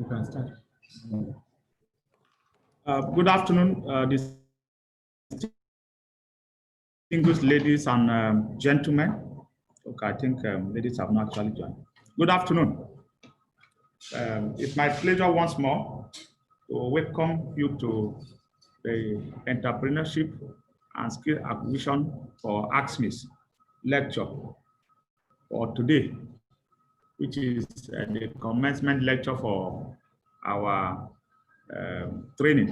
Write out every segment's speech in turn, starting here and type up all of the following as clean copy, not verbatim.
You can start. Good afternoon, distinguished ladies and gentlemen. Okay, I think ladies have not actually joined. Good afternoon. It's my pleasure once more to welcome you to the Entrepreneurship and Skill Acquisition for AGSMEIS lecture for today, which is the commencement lecture for our training.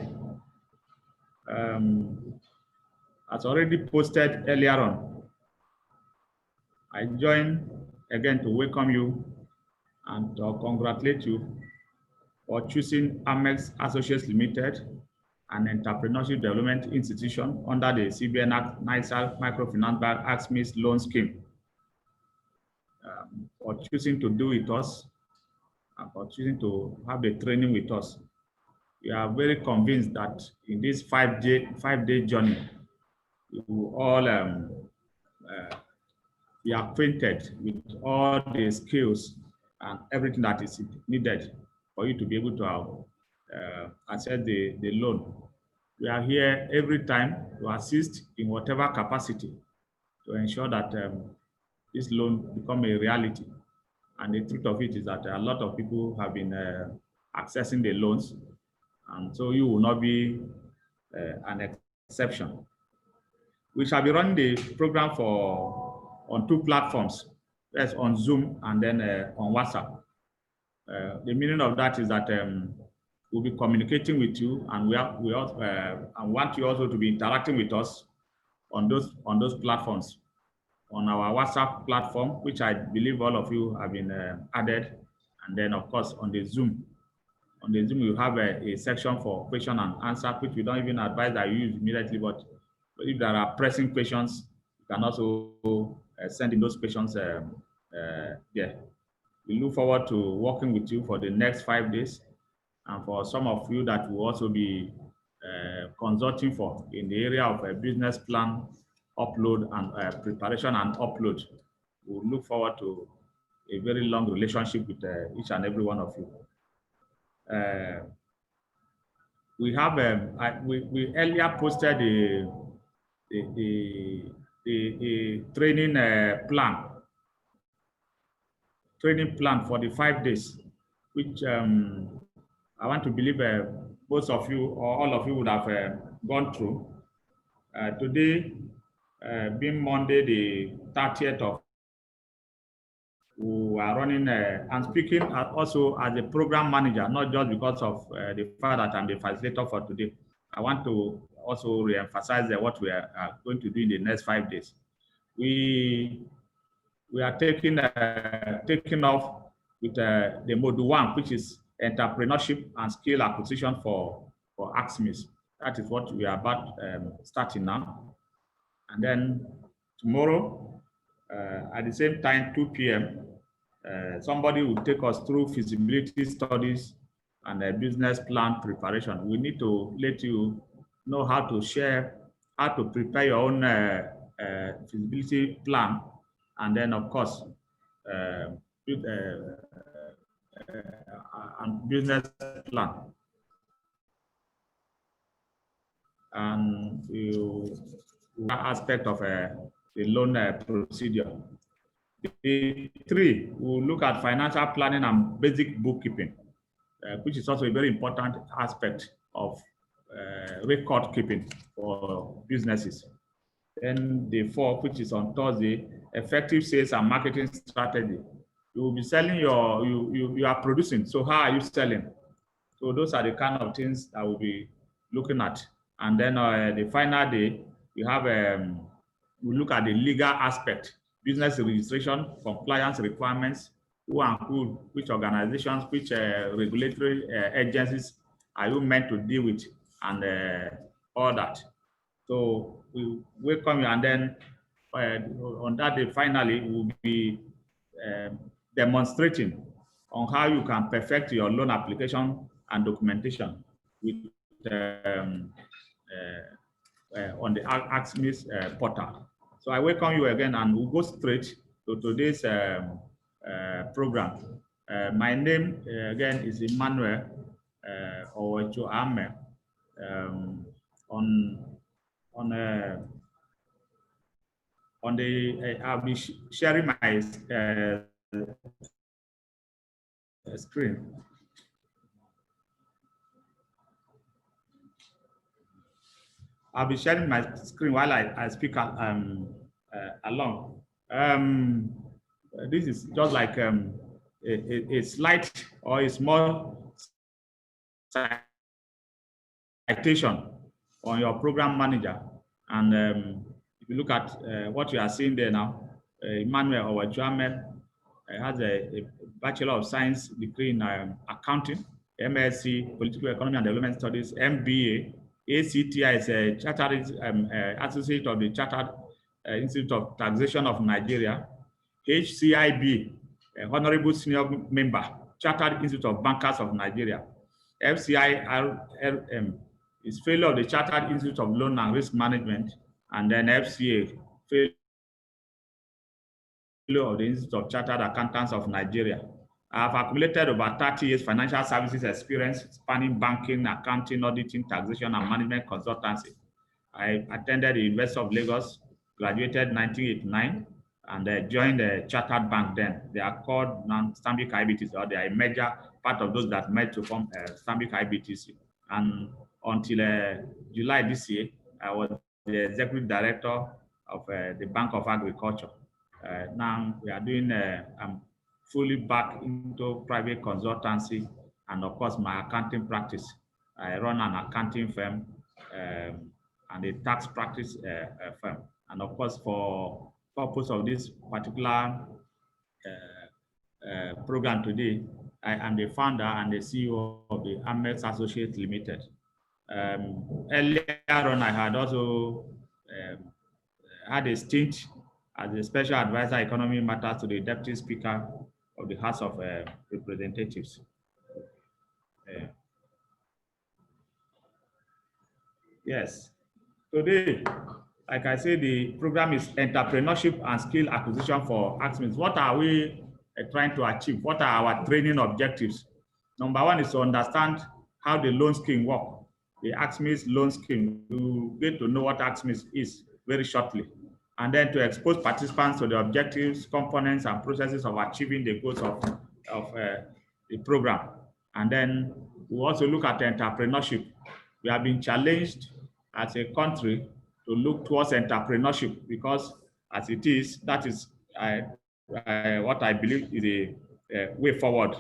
As already posted earlier on, I join again to welcome you and to congratulate you for choosing Amex Associates Limited, an entrepreneurship development institution under the CBN NISA Microfinance Bank AGSMEIS loan scheme, for choosing to do with us and for choosing to have the training with us. We are very convinced that in this five-day journey, you will all be acquainted with all the skills and everything that is needed for you to be able to access the loan. We are here every time to assist in whatever capacity to ensure that this loan become a reality. And the truth of it is that a lot of people have been accessing the loans, and so you will not be an exception. We shall be running the program on two platforms. Yes, on Zoom and then on WhatsApp. The meaning of that is that we'll be communicating with you, and we want you also to be interacting with us on those platforms. On our WhatsApp platform, which I believe all of you have been added, and then of course on the Zoom. On the Zoom, you have a section for question and answer, which we don't even advise that you use immediately, but if there are pressing questions, you can also send in those questions there. We look forward to working with you for the next 5 days, and for some of you that will also be consulting for in the area of a business plan upload and preparation and upload. We look forward to a very long relationship with each and every one of you. We have we earlier posted the training plan for the 5 days, which I want to believe most of you or all of you would have gone through. Today, being Monday, the 30th of, we are running and speaking also as a program manager, not just because of the fact that I'm the facilitator for today. I want to also re-emphasize what we are going to do in the next 5 days. We are taking off with the module 1, which is entrepreneurship and skill acquisition for AGSMEIS. That is what we are about starting now. And then tomorrow, at the same time, 2 p.m., somebody will take us through feasibility studies and business plan preparation. We need to let you know how to share, how to prepare your own feasibility plan, and then of course, and business plan. And aspect of the loan procedure. The 3, we'll look at financial planning and basic bookkeeping, which is also a very important aspect of record keeping for businesses. Then the 4, which is on Thursday, effective sales and marketing strategy. You will be selling you are producing. So how are you selling? So those are the kind of things that we'll be looking at. And then the final day, we have we look at the legal aspect, business registration, compliance requirements, who and who, which organizations, which regulatory agencies are you meant to deal with, and all that. So we welcome you, and then on that day, finally, we'll be demonstrating on how you can perfect your loan application and documentation with on the AGSMEIS portal. So I welcome you again, and we'll go straight to today's program. My name again is Emmanuel Owecho Ame. On the I'll be sharing my screen. I'll be sharing my screen while I speak along. This is just like a slight or a small citation on your program manager. And if you look at what you are seeing there now, Emmanuel Owajuame has a Bachelor of Science degree in accounting, MSc Political Economy and Development Studies, MBA. ACTI is a chartered associate of the Chartered Institute of Taxation of Nigeria. HCIB, Honorable Senior Member, Chartered Institute of Bankers of Nigeria. FCIRM is fellow of the Chartered Institute of Loan and Risk Management, and then FCA, fellow of the Institute of Chartered Accountants of Nigeria. I have accumulated over 30 years financial services experience spanning banking, accounting, auditing, taxation, and management consultancy. I attended the University of Lagos, graduated in 1989, and joined the Chartered Bank then. They are called Stanbic IBTC, or they are a major part of those that made to form Stanbic IBTC. And until July this year, I was the executive director of the Bank of Agriculture. Now we are doing, I'm fully back into private consultancy and of course my accounting practice. I run an accounting firm and a tax practice firm. And of course, for purpose of this particular program today, I am the founder and the CEO of the AGSMEIS Associates Limited. Earlier on, I had also had a stint as a special advisor economy matters to the Deputy Speaker of the House of Representatives. Yes, today, like I said, the program is entrepreneurship and skill acquisition for AGSMEIS. What are we trying to achieve? What are our training objectives? Number one is to understand how the loan scheme works. The AGSMEIS loan scheme, you get to know what AGSMEIS is very shortly. And then to expose participants to the objectives, components, and processes of achieving the goals of the program. And then we also look at entrepreneurship. We have been challenged as a country to look towards entrepreneurship because as it is, that is what I believe is a way forward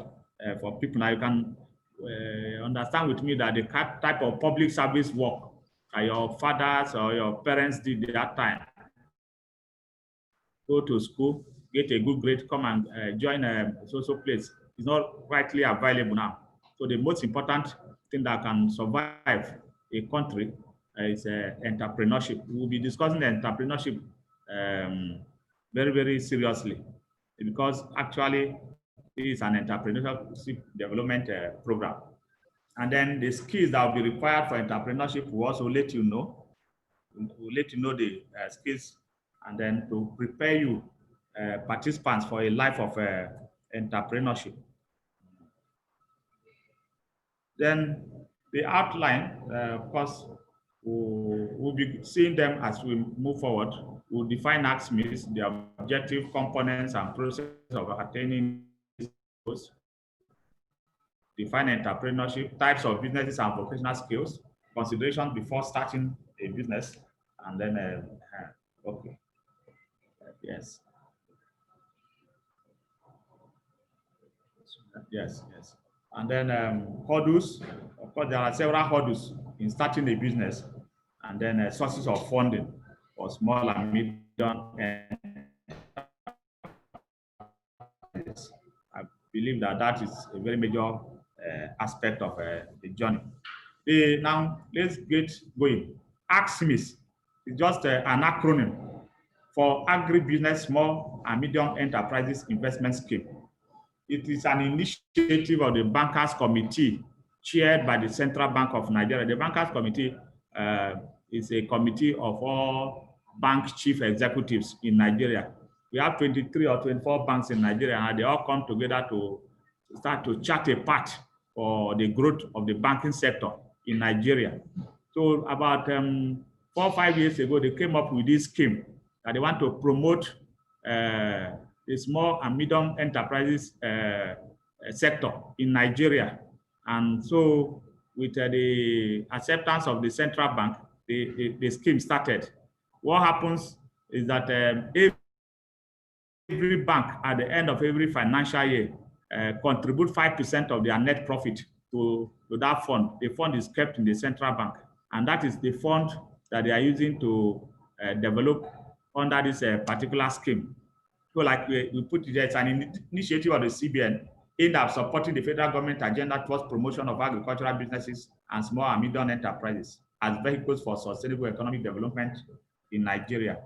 for people. Now you can understand with me that the type of public service work your fathers or your parents did at that time, go to school, get a good grade, come and join a social place, is not rightly available now. So the most important thing that can survive a country is entrepreneurship. We will be discussing entrepreneurship very, very seriously because actually it is an entrepreneurship development program. And then the skills that will be required for entrepreneurship will also let you know. We'll let you know the skills and then to prepare you participants for a life of entrepreneurship. Then the outline, of course, we'll be seeing them as we move forward. We'll define AGSMEIS, the objective, components, and process of attaining goals. Define entrepreneurship, types of businesses and vocational skills, considerations before starting a business, and then, okay, yes. Yes. And then hurdles, of course, there are several hurdles in starting a business, and then sources of funding for small and medium enterprises. I believe that is a very major aspect of the journey. Now, let's get going. AGSMEIS is just an acronym for Agribusiness Small and Medium Enterprises Investment Scheme. It is an initiative of the Bankers Committee chaired by the Central Bank of Nigeria. The Bankers Committee is a committee of all bank chief executives in Nigeria. We have 23 or 24 banks in Nigeria, and they all come together to start to chart a path for the growth of the banking sector in Nigeria. So about 4 or 5 years ago, they came up with this scheme that they want to promote the small and medium enterprises sector in Nigeria. And so with the acceptance of the central bank, the scheme started. What happens is that every bank at the end of every financial year contribute 5% of their net profit to that fund. The fund is kept in the central bank, and that is the fund that they are using to develop under this particular scheme. So like we put it there, it's an initiative of the CBN aimed at supporting the federal government agenda towards promotion of agricultural businesses and small and medium enterprises as vehicles for sustainable economic development in Nigeria.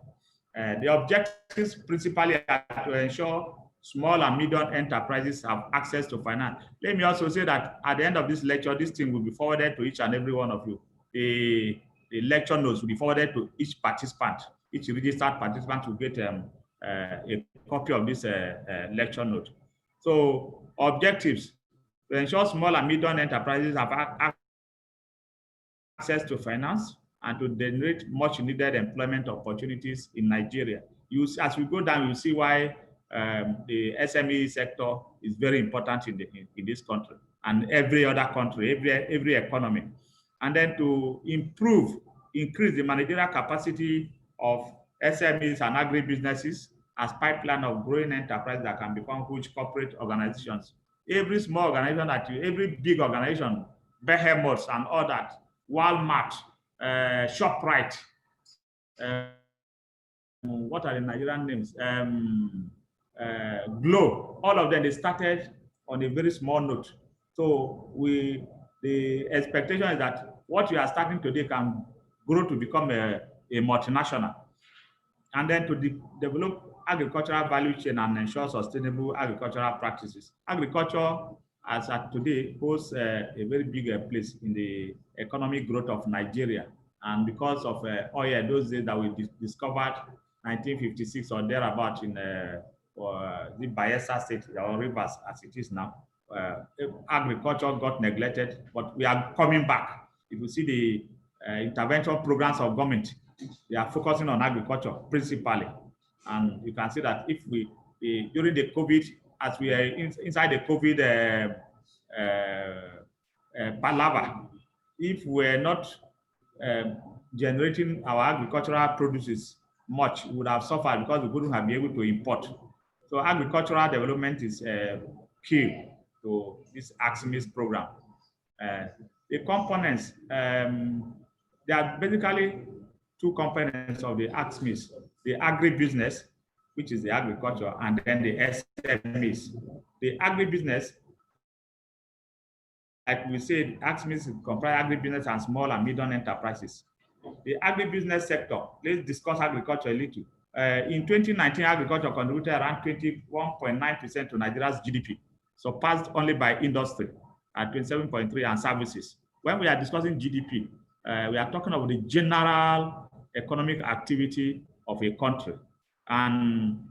The objectives principally are to ensure small and medium enterprises have access to finance. Let me also say that at the end of this lecture, this thing will be forwarded to each and every one of you. The lecture notes will be forwarded to each participant. Each registered participant will get a copy of this lecture note. So objectives: to ensure small and medium enterprises have access to finance and to generate much needed employment opportunities in Nigeria. As we go down, you see why the SME sector is very important in this country and every other country, every economy. And then to increase the managerial capacity of SMEs and agribusinesses as pipeline of growing enterprise that can become huge corporate organizations. Every small organization, every big organization, behemoths and all that, Walmart, ShopRite, what are the Nigerian names? Glow, all of them, they started on a very small note. So the expectation is that what you are starting today can grow to become a multinational. And then to develop agricultural value chain and ensure sustainable agricultural practices. Agriculture, as at today, holds a very big place in the economic growth of Nigeria. And because of oil, those days that we discovered 1956 or thereabout in the Bayelsa State or Rivers as it is now, agriculture got neglected, but we are coming back. If you see the intervention programs of government, they are focusing on agriculture principally. And you can see that if during the COVID, as we are inside the COVID palaver, if we're not generating our agricultural produces much, we would have suffered because we wouldn't have been able to import. So agricultural development is key to this AGSMEIS program. The components, there are basically two components of the AGSMEIS: the agribusiness, which is the agriculture, and then the SMEs. The agribusiness, like we said, AGSMEIS comprise agribusiness and small and medium enterprises. The agribusiness sector, let's discuss agriculture a little. In 2019, agriculture contributed around 21.9% to Nigeria's GDP, surpassed only by industry at 27.3% and services. When we are discussing GDP, we are talking about the general economic activity of a country, and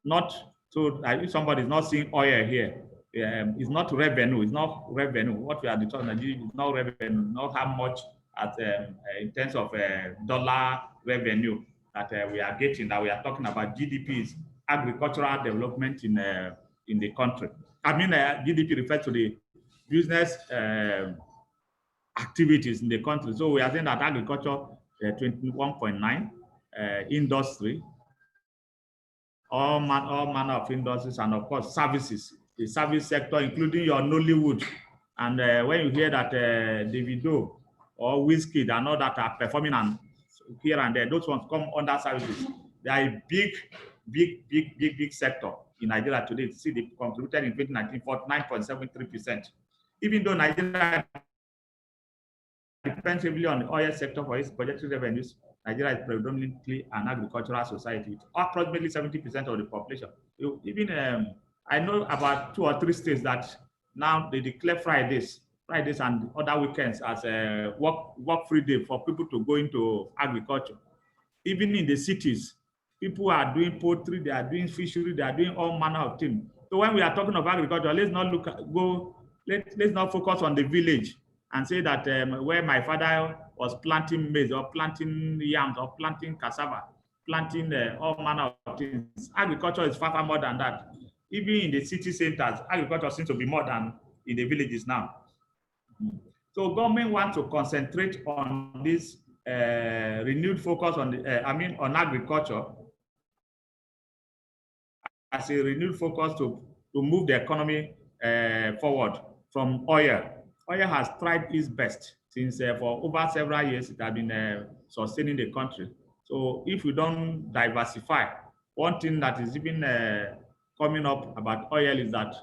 not so if somebody is not seeing oil here, it's not revenue. It's not revenue. What we are discussing is not revenue, not how much at in terms of dollar revenue that we are getting. That we are talking about GDP is agricultural development in the country. I mean, GDP refers to the business activities in the country. So we are saying that agriculture 21.9, industry, all manner of industries, and of course services, the service sector, including your Nollywood. And when you hear that Davido or Whiskey and all that are performing and here and there, those ones come under services. They are a big sector in Nigeria today. See, they contributed in 2019 49.73%. Even though Nigeria depends heavily on the oil sector for its projected revenues, Nigeria is predominantly an agricultural society, approximately 70% of the population. Even I know about 2 or 3 states that now they declare Fridays and other weekends as a work-free day for people to go into agriculture. Even in the cities, people are doing poultry, they are doing fishery, they are doing all manner of things. So when we are talking of agriculture, let's not let's not focus on the village and say that where my father was planting maize or planting yams or planting cassava, planting all manner of things. Agriculture is far, far more than that. Even in the city centers, agriculture seems to be more than in the villages now. So government wants to concentrate on this renewed focus on on agriculture as a renewed focus to move the economy forward from oil. Oil has tried its best since for over several years it has been sustaining the country. So if we don't diversify, one thing that is even coming up about oil is that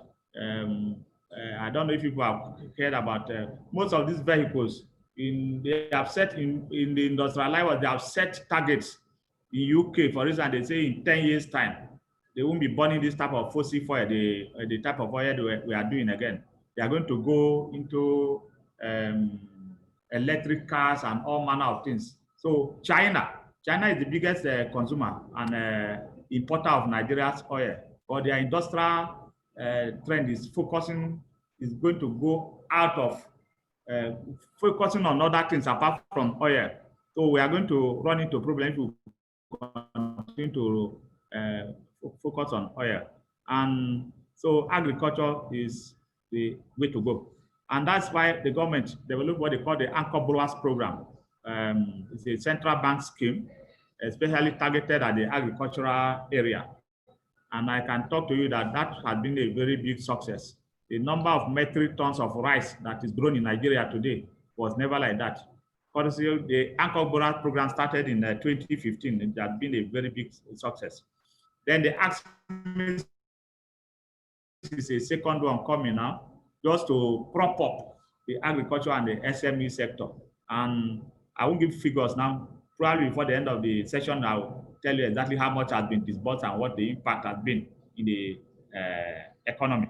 I don't know if people have heard about most of these vehicles they have set in the industrialized world, they have set targets in UK, for instance, they say in 10 years' time, they won't be burning this type of fossil fuel, the type of oil we are doing again. They are going to go into electric cars and all manner of things. So China is the biggest consumer and importer of Nigeria's oil, but their industrial trend is going to go out of focusing on other things apart from oil. So we are going to run into problems if we continue to focus on oil. And so agriculture is the way to go. And that's why the government developed what they call the Anchor Borrowers Program. It's a central bank scheme, especially targeted at the agricultural area. And I can talk to you that has been a very big success. The number of metric tons of rice that is grown in Nigeria today was never like that. The Anchor Borrowers Program started in 2015. It has been a very big success. Then the AGSMEIS is a second one coming now, just to prop up the agriculture and the SME sector. And I won't give figures now. Probably before the end of the session, I'll tell you exactly how much has been disbursed and what the impact has been in the economy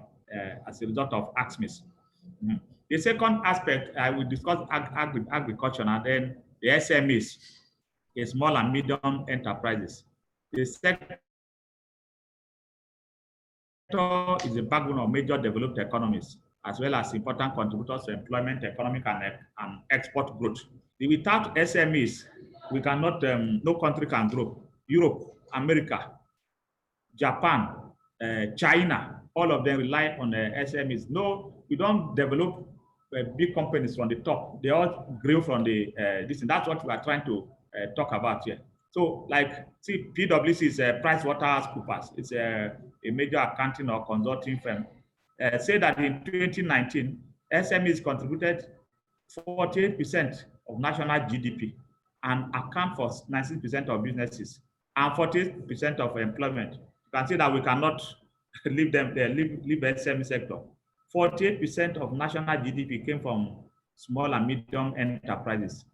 as a result of AGSMEIS. The second aspect, I will discuss agriculture and then the SMEs, the small and medium enterprises. The sector is the backbone of major developed economies, as well as important contributors to employment, economic, and export growth. Without SMEs, we cannot, no country can grow. Europe, America, Japan, China, all of them rely on SMEs. No, we don't develop big companies from the top. They all grow from the this. And that's what we are trying to talk about here. So, like, see, PwC is PricewaterhouseCoopers. It's a major accounting or consulting firm. Say that in 2019, SMEs contributed 48% of national GDP and account for 96% of businesses and 48% of employment. You can see that we cannot leave them there, leave the SME sector. 48% of national GDP came from small and medium enterprises.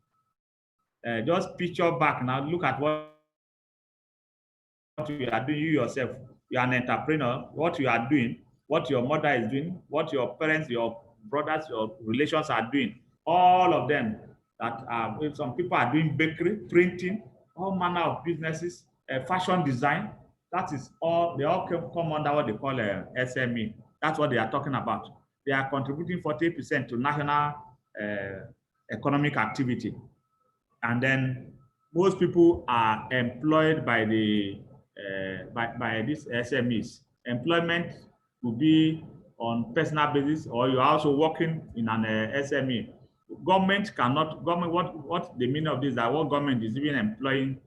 Just picture back now, look at what you are doing, you yourself. You are an entrepreneur, what you are doing, what your mother is doing, what your parents, your brothers, your relations are doing. All of them that are, some people are doing bakery, printing, all manner of businesses, fashion design. That is all, they all come under what they call SME. That's what they are talking about. They are contributing 40% to national economic activity. And then most people are employed by the by these SMEs. Employment will be on personal basis, or you're also working in an SME. Government cannot, what the meaning of this is that what government is even employing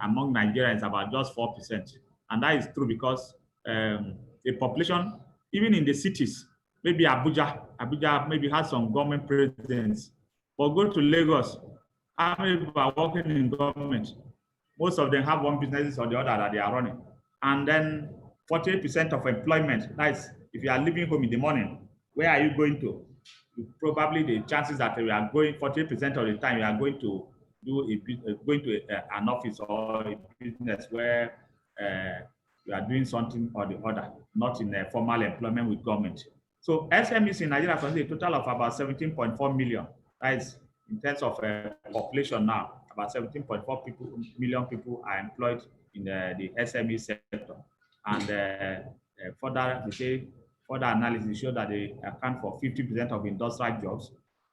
among Nigerians is about just 4%. And that is true because the population, even in the cities, maybe Abuja maybe has some government presence, but go to Lagos, how many people are working in government? Most of them have one business or the other that they are running. And then 48% of employment, that's if you are leaving home in the morning, where are you going to? Probably the chances that you are going 48% of the time you are going to do an office or a business where you are doing something or the other, not in a formal employment with government. So SMEs in Nigeria contain a total of about 17.4 million. That is in terms of population now, about 17.4 million people are employed in the SME sector. And further analysis showed that they account for 50% of industrial jobs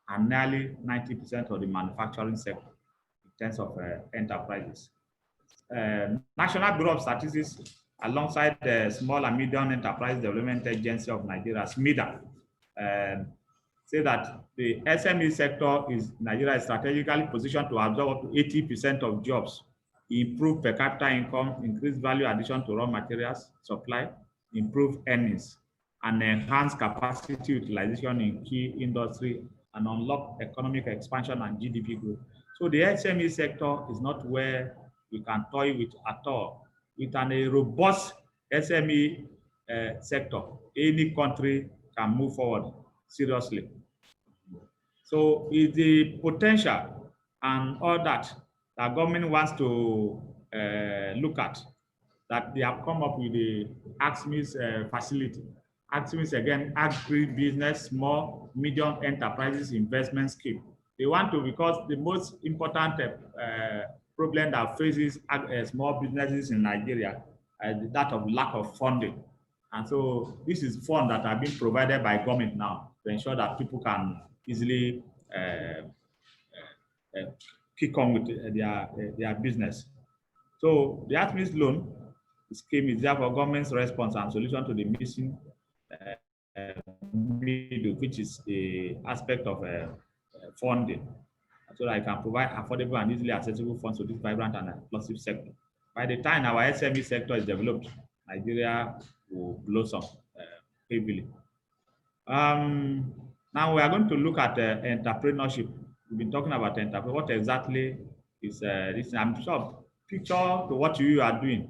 and nearly 90% of the manufacturing sector in terms of enterprises. National Bureau of Statistics, alongside the Small and Medium Enterprise Development Agency of Nigeria, SMEDA, say that the SME sector is Nigeria is strategically positioned to absorb up to 80% of jobs, improve per capita income, increase value addition to raw materials supply, improve earnings, and enhance capacity utilization in key industry and unlock economic expansion and GDP growth. So the SME sector is not where we can toy with at all. With a robust SME sector, any country can move forward seriously. So it's the potential and all that government wants to look at, that they have come up with the AGSMEIS facility. AGSMEIS, again, agribusiness, small, medium enterprises investment scheme. They want to, because the most important problem that faces small businesses in Nigeria is that of lack of funding. And so this is funds that are being provided by government now to ensure that people can easily kick on with their business. So the AGSMEIS loan scheme is therefore government's response and solution to the missing middle, which is the aspect of funding, so that I can provide affordable and easily accessible funds to this vibrant and inclusive sector. By the time our SME sector is developed, Nigeria will blossom heavily. Now we are going to look at entrepreneurship. We've been talking about entrepreneurship. What exactly is this? I'm sure picture to what you are doing.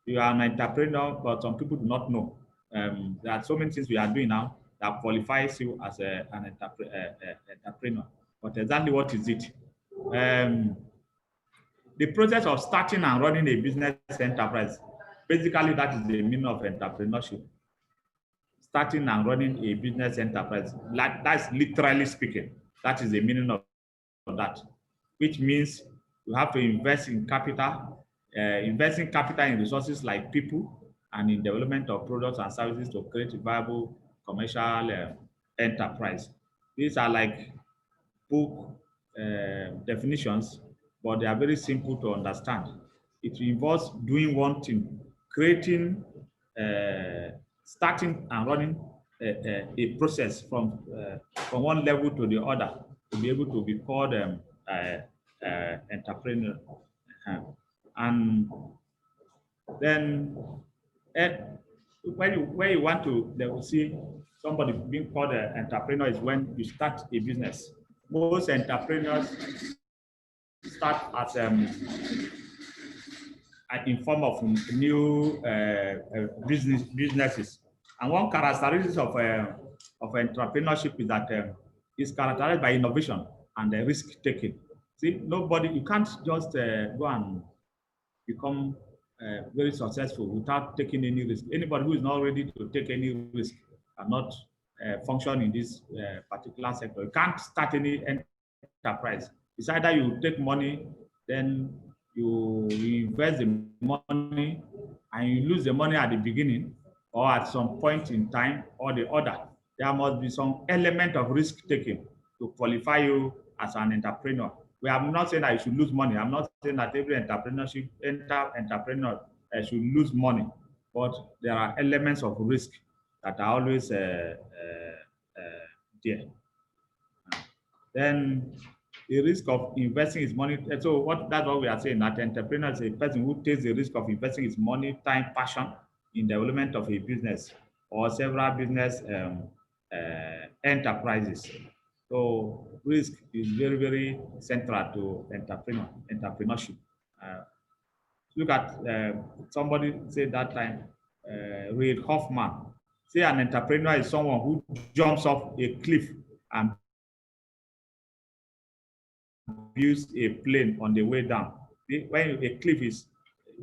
You are an entrepreneur, but some people do not know. There are so many things we are doing now that qualifies you as an entrepreneur. But exactly what is it? The process of starting and running a business enterprise. Basically, that is the meaning of entrepreneurship. Starting and running a business enterprise. That's literally speaking. That is the meaning of that, which means you have to invest in capital, investing capital in resources like people and in development of products and services to create a viable commercial enterprise. These are like book definitions, but they are very simple to understand. It involves doing one thing, creating, starting and running a process from one level to the other to be able to be called entrepreneur. And then when you want to, they will see somebody being called an entrepreneur is when you start a business. Most entrepreneurs start as in form of new businesses. And one characteristic of entrepreneurship is that it's characterized by innovation and risk taking. See, you can't just go and become very successful without taking any risk. Anybody who is not ready to take any risk cannot function in this particular sector. You can't start any enterprise. It's either you take money, then you invest the money and you lose the money at the beginning or at some point in time or the other. There must be some element of risk taking to qualify you as an entrepreneur. I'm not saying that you should lose money. I'm not saying that every entrepreneur should lose money, but there are elements of risk that are always there. Then the risk of investing his money. So that's what we are saying, that entrepreneur is a person who takes the risk of investing his money, time, passion in development of a business or several business enterprises. So risk is very, very central to entrepreneurship. Look at somebody said that time, Reid Hoffman. Say an entrepreneur is someone who jumps off a cliff and builds a plane on the way down. When a cliff is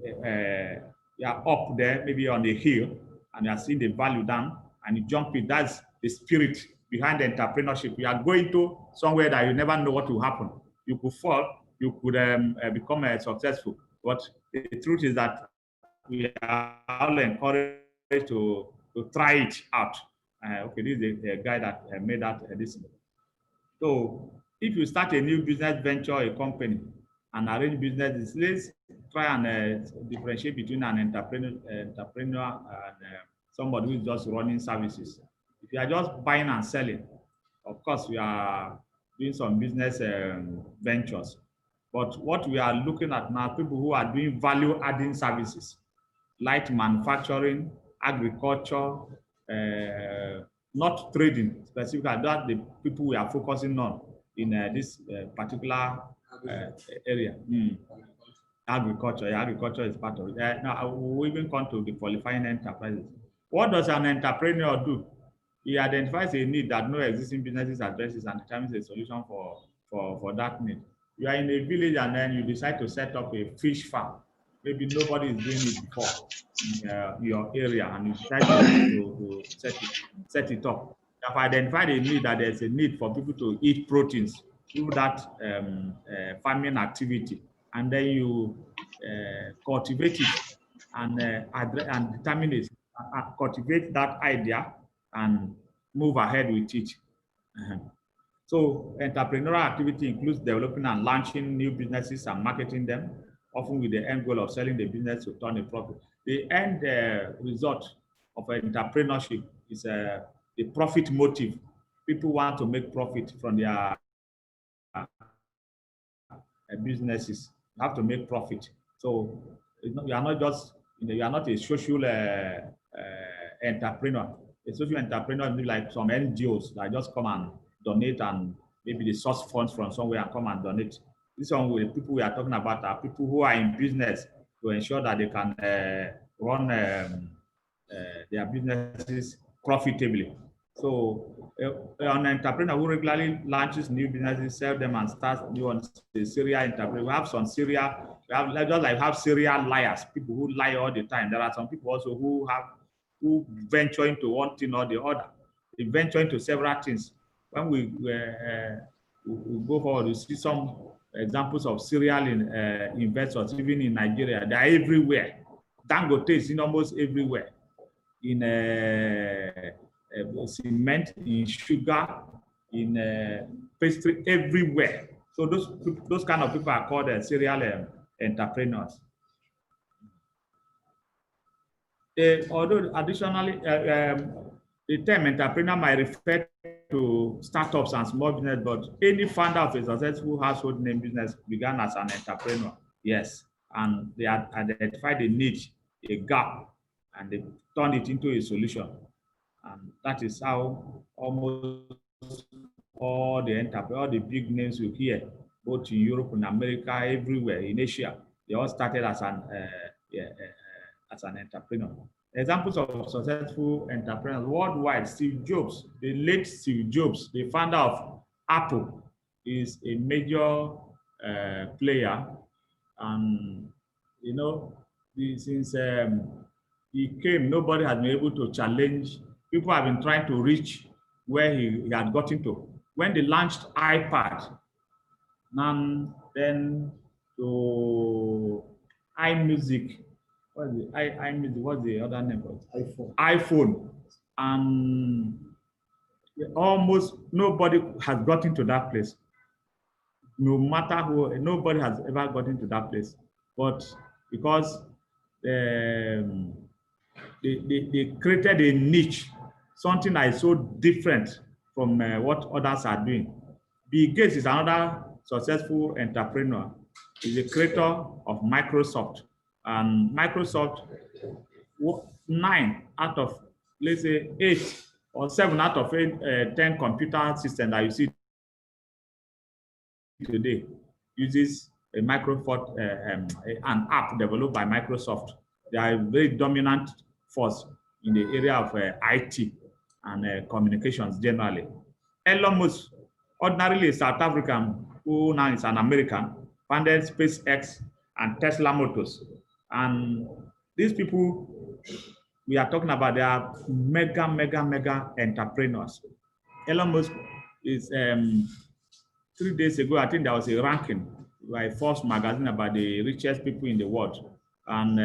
you are up there, maybe on the hill, and you are seeing the value down, and you jump in. That's the spirit behind the entrepreneurship. You are going to somewhere that you never know what will happen. You could fall, you could become successful. But the truth is that we are all encouraged to try it out. Okay, this is a guy that made that this. So if you start a new business venture, a company, and arrange business, let's try and differentiate between an entrepreneur and somebody who is just running services. If you are just buying and selling, of course, we are doing some business ventures. But what we are looking at now, people who are doing value-adding services, light manufacturing, agriculture, not trading specifically. That's the people we are focusing on in this particular area. Agriculture, yeah, agriculture is part of it. Now, we even come to the qualifying enterprises. What does an entrepreneur do? He identifies a need that no existing businesses addresses and determines a solution for that need. You are in a village and then you decide to set up a fish farm. Maybe nobody is doing it before in your area, and you decide to set it up. You have identified a need that there's a need for people to eat proteins through that farming activity, and then you cultivate it and determine it, cultivate that idea and move ahead with it. So entrepreneurial activity includes developing and launching new businesses and marketing them, often with the end goal of selling the business to turn a profit. The end result of entrepreneurship is the profit motive. People want to make profit from their businesses. You have to make profit. So you are not just, you are not a social entrepreneur. A social entrepreneur is like some NGOs that just come and donate, and maybe they source funds from somewhere and come and donate. This one, the people we are talking about are people who are in business to ensure that they can run their businesses profitably. So an entrepreneur who regularly launches new businesses, sell them, and starts new ones, the serial entrepreneur. We have some serial, just like have serial liars, people who lie all the time. There are some people also who venture into one thing or the other. They venture into several things. When we go forward, we see some examples of serial investors, even in Nigeria. They are everywhere. Dangote is in almost everywhere. In cement, in sugar, in pastry, everywhere. So those kind of people are called serial entrepreneurs. Although additionally, the term entrepreneur might refer to startups and small business, but any founder of a successful household name business began as an entrepreneur. Yes, and they had identified a niche, a gap, and they turned it into a solution. And that is how almost all the big names you hear, both in Europe and America, everywhere, in Asia, they all started as an entrepreneur. Examples of successful entrepreneurs worldwide: Steve Jobs, the late Steve Jobs, the founder of Apple, is a major player. And you know, since he came, nobody has been able to challenge. People have been trying to reach where he had gotten to. When they launched iPad, and then to iMusic, what's the other name? iPhone. And almost nobody has gotten to that place. No matter who, nobody has ever gotten to that place. But because they created a niche, something that is so different from what others are doing. Bill Gates is another successful entrepreneur. He's the creator of Microsoft. And Microsoft, 9 out of, let's say, 8 or 7 out of 10 computer systems that you see today uses a Microsoft, an app developed by Microsoft. They are a very dominant force in the area of IT and communications generally. Elon Musk, ordinarily a South African who now is an American, founded SpaceX and Tesla Motors. And these people we are talking about, they are mega entrepreneurs. Elon Musk is 3 days ago, I think there was a ranking by Forbes magazine about the richest people in the world. And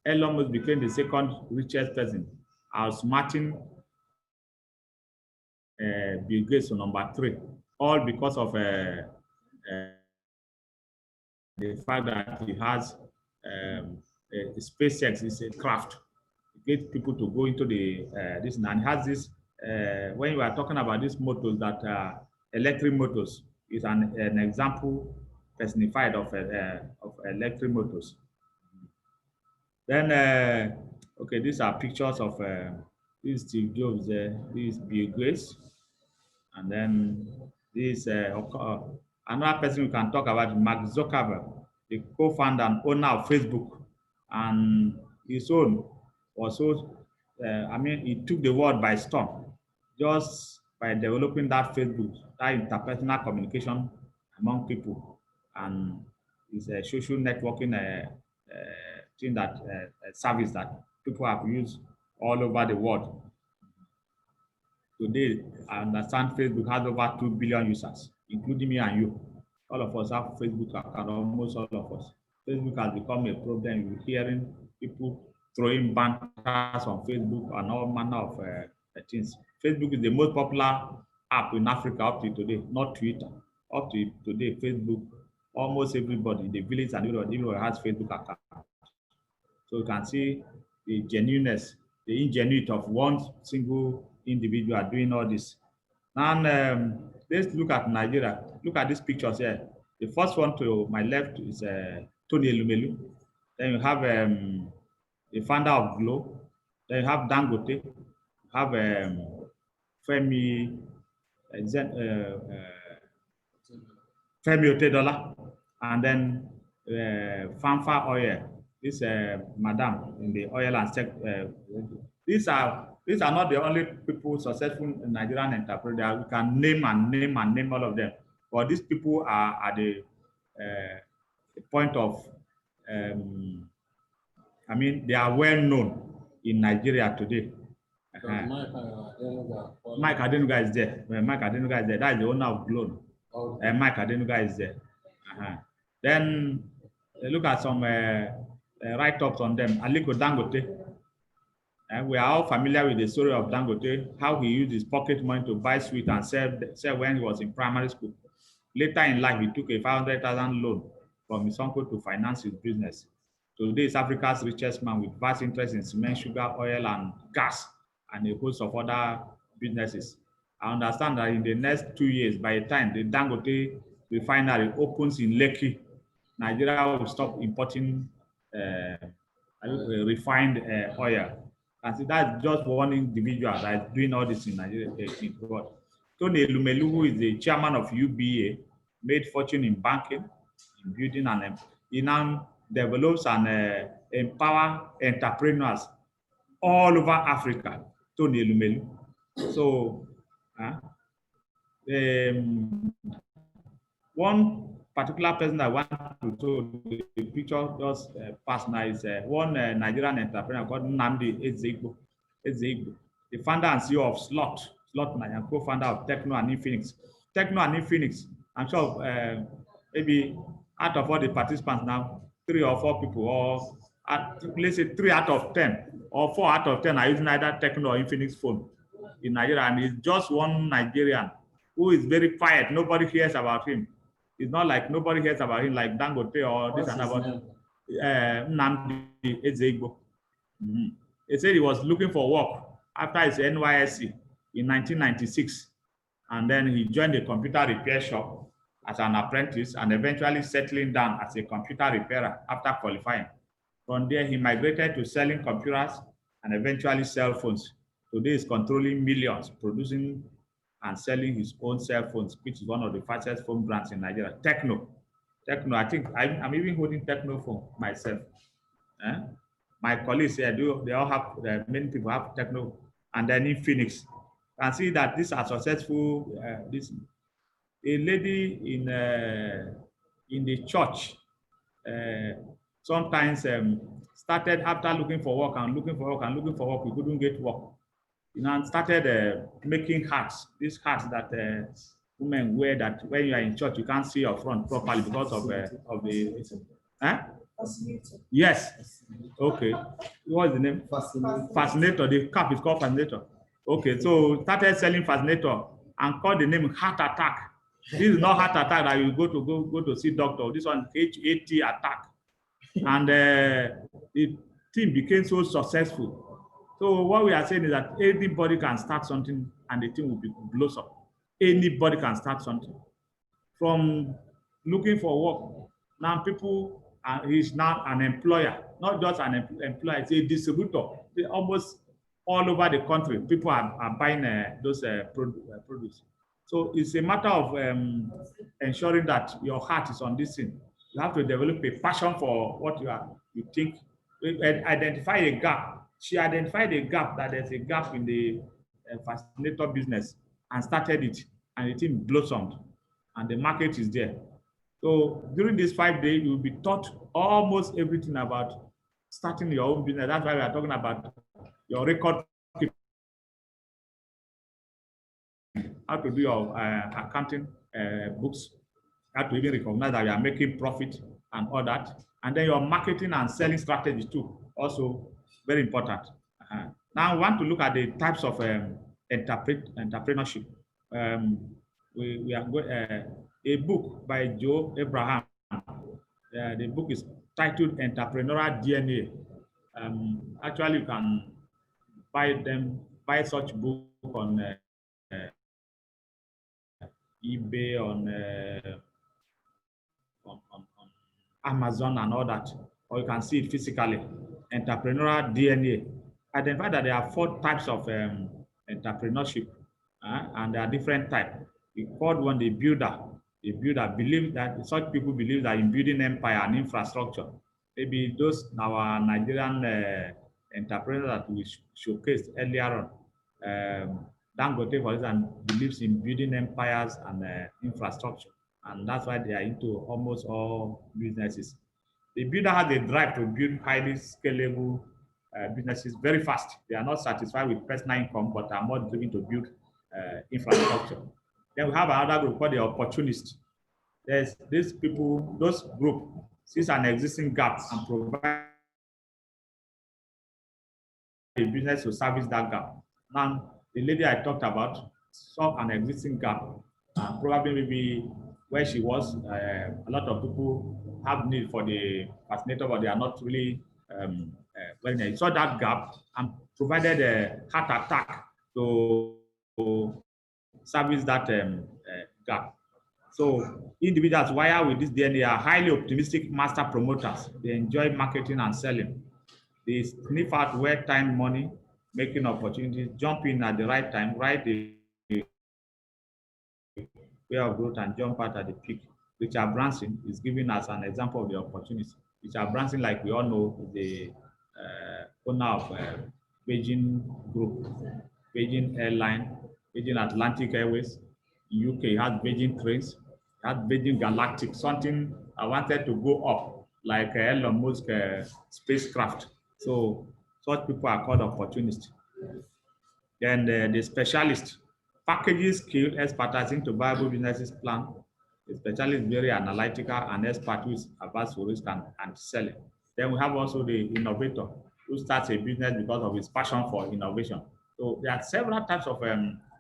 Elon Musk became the second richest person. outsmarting Bill Gates on number 3, all because of the fact that he has SpaceX is a craft. Get people to go into the this, and has this. When you are talking about these motors that electric motors is an example personified of electric motors. Then okay, these are pictures of this Steve Jobs there, this Bill Gates, and then this another person we can talk about, Mark Zuckerberg, the co-founder and owner of Facebook, and his own was so. I mean, he took the world by storm just by developing that Facebook, that interpersonal communication among people, and it's a social networking thing that service that people have used all over the world. Today, I understand Facebook has over 2 billion users, including me and you. All of us have Facebook account, almost all of us. Facebook has become a problem. You're hearing people throwing banters on Facebook and all manner of things. Facebook is the most popular app in Africa up to today, not Twitter. Up to today, Facebook, almost everybody, the village and everybody has Facebook account. So you can see the genuineness, the ingenuity of one single individual doing all this. And let's look at Nigeria. Look at these pictures here. The first one to my left is Tony Elumelu. Then you have the founder of Glo. Then you have Dangote. You have Femi Femi Otedola, and then Fanfa Oil. This madam in the oil and sector. These are not the only people successful in Nigerian entrepreneurs. We can name and name all of them. But these people are at the point of, I mean, they are well known in Nigeria today. Mike Adenuga is there. Mike Adenuga is there. That is the owner of Glo. Mike Adenuga is there. Then look at some write-ups on them. Aliko Dangote. We are all familiar with the story of Dangote, how he used his pocket money to buy sweet and sell when he was in primary school. Later in life, he took a 500,000 loan from his uncle to finance his business. Today, he's Africa's richest man with vast interest in cement, sugar, oil, and gas, and a host of other businesses. I understand that in the next 2 years, by the time the Dangote refinery opens in Lekki, Nigeria will stop importing refined oil. And so that's just one individual that is doing all this in Nigeria. Tony Elumelu, who is the chairman of UBA, made fortune in banking, in building, and he now develops and empower entrepreneurs all over Africa. Tony Elumelu. So, one particular person I want to show the picture just passed now is one Nigerian entrepreneur called Nnamdi Ezigbo, the founder and CEO of Slot and co-founder of Techno and Infinix. Techno and Infinix, I'm sure maybe out of all the participants now, 3 or 4 people, or let's say 3 out of 10 or 4 out of 10 are using either Techno or Infinix phone in Nigeria, and it's just one Nigerian who is very quiet. Nobody hears about him. It's not like nobody hears about him like Dangote or this and about Nnamdi Ezigbo. He said he was looking for work after his NYSC in 1996, and then he joined a computer repair shop as an apprentice and eventually settling down as a computer repairer after qualifying. From there, he migrated to selling computers and eventually cell phones. Today, he's controlling millions, producing and selling his own cell phones, which is one of the fastest phone brands in Nigeria. Techno, I think I'm even holding Techno phone myself. My colleagues here, they all have, many people have Techno, and then in Phoenix. You can see that these are successful. A lady in the church sometimes started after looking for work, we couldn't get work. And started making hats, these hats that women wear, that when you are in church, you can't see your front properly because of the. Yes. Okay. What's the name? Fascinator. Fascinator. The cap is called Fascinator. Okay, so started selling Fascinator and called the name Heart Attack. This is not heart attack that you go to see doctor. This one HAT attack. And the team became so successful. So what we are saying is that anybody can start something and the team will be blows up. Anybody can start something. From looking for work, now people he's now an employer, not just an employer, it's a distributor. They almost all over the country, people are buying those produce. So it's a matter of ensuring that your heart is on this thing. You have to develop a passion for what you think. Identify a gap. She identified a gap, that there's a gap in the fascinator business, and started it, and the thing blossomed, and the market is there. So during these 5 days, you will be taught almost everything about starting your own business. That's why we are talking about your record keeping, how to do your accounting books, how to even recognize that you are making profit and all that. And then your marketing and selling strategy too, also very important. Now we want to look at the types of entrepreneurship. Um, we are going, a book by Joe Abraham. The book is titled Entrepreneurial DNA. Actually, you can buy such book on eBay, on Amazon and all that, or you can see it physically. Entrepreneurial DNA. Identify that there are 4 types of entrepreneurship, and there are different types. The third one, the builder. The builder believe that such people believe that in building empire and infrastructure, maybe those our Nigerian entrepreneurs that we showcased earlier on. Dangote, for instance, believes in building empires and infrastructure, and that's why they are into almost all businesses. The builder has a drive to build highly scalable businesses very fast. They are not satisfied with personal income, but are more driven to build infrastructure. Then we have another group called the opportunists. There's these people, those group sees an existing gap and provide a business to service that gap. Now, the lady I talked about saw an existing gap, probably maybe where she was, a lot of people have need for the fascinator, but they are not really well known. Saw that gap and provided a heart attack to service that gap. So individuals wired with this DNA are highly optimistic master promoters. They enjoy marketing and selling. They sniff out where time, money, making opportunities, jump in at the right time, right the way of growth, and jump out at the peak. Richard Branson is given as an example of the opportunity. Richard Branson, like we all know, is the owner of Beijing Group, Beijing Airline, Beijing Atlantic Airways. In UK, he has Beijing Trains, he has Beijing Galactic, something I wanted to go up, like Elon Musk spacecraft. So such people are called opportunists. Then the specialist, packaging skill, expertise to viable businesses plan. The specialist is very analytical and expert who is averse to risk and selling. Then we have also the innovator who starts a business because of his passion for innovation. So there are several types of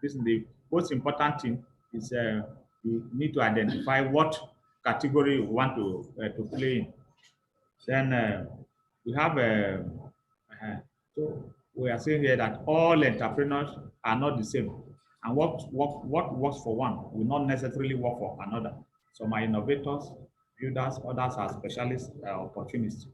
this. The most important thing is you need to identify what category you want to play in. Then we have so we are saying here that all entrepreneurs are not the same, and what works for one will not necessarily work for another. Some are innovators, builders, others are specialists, opportunists.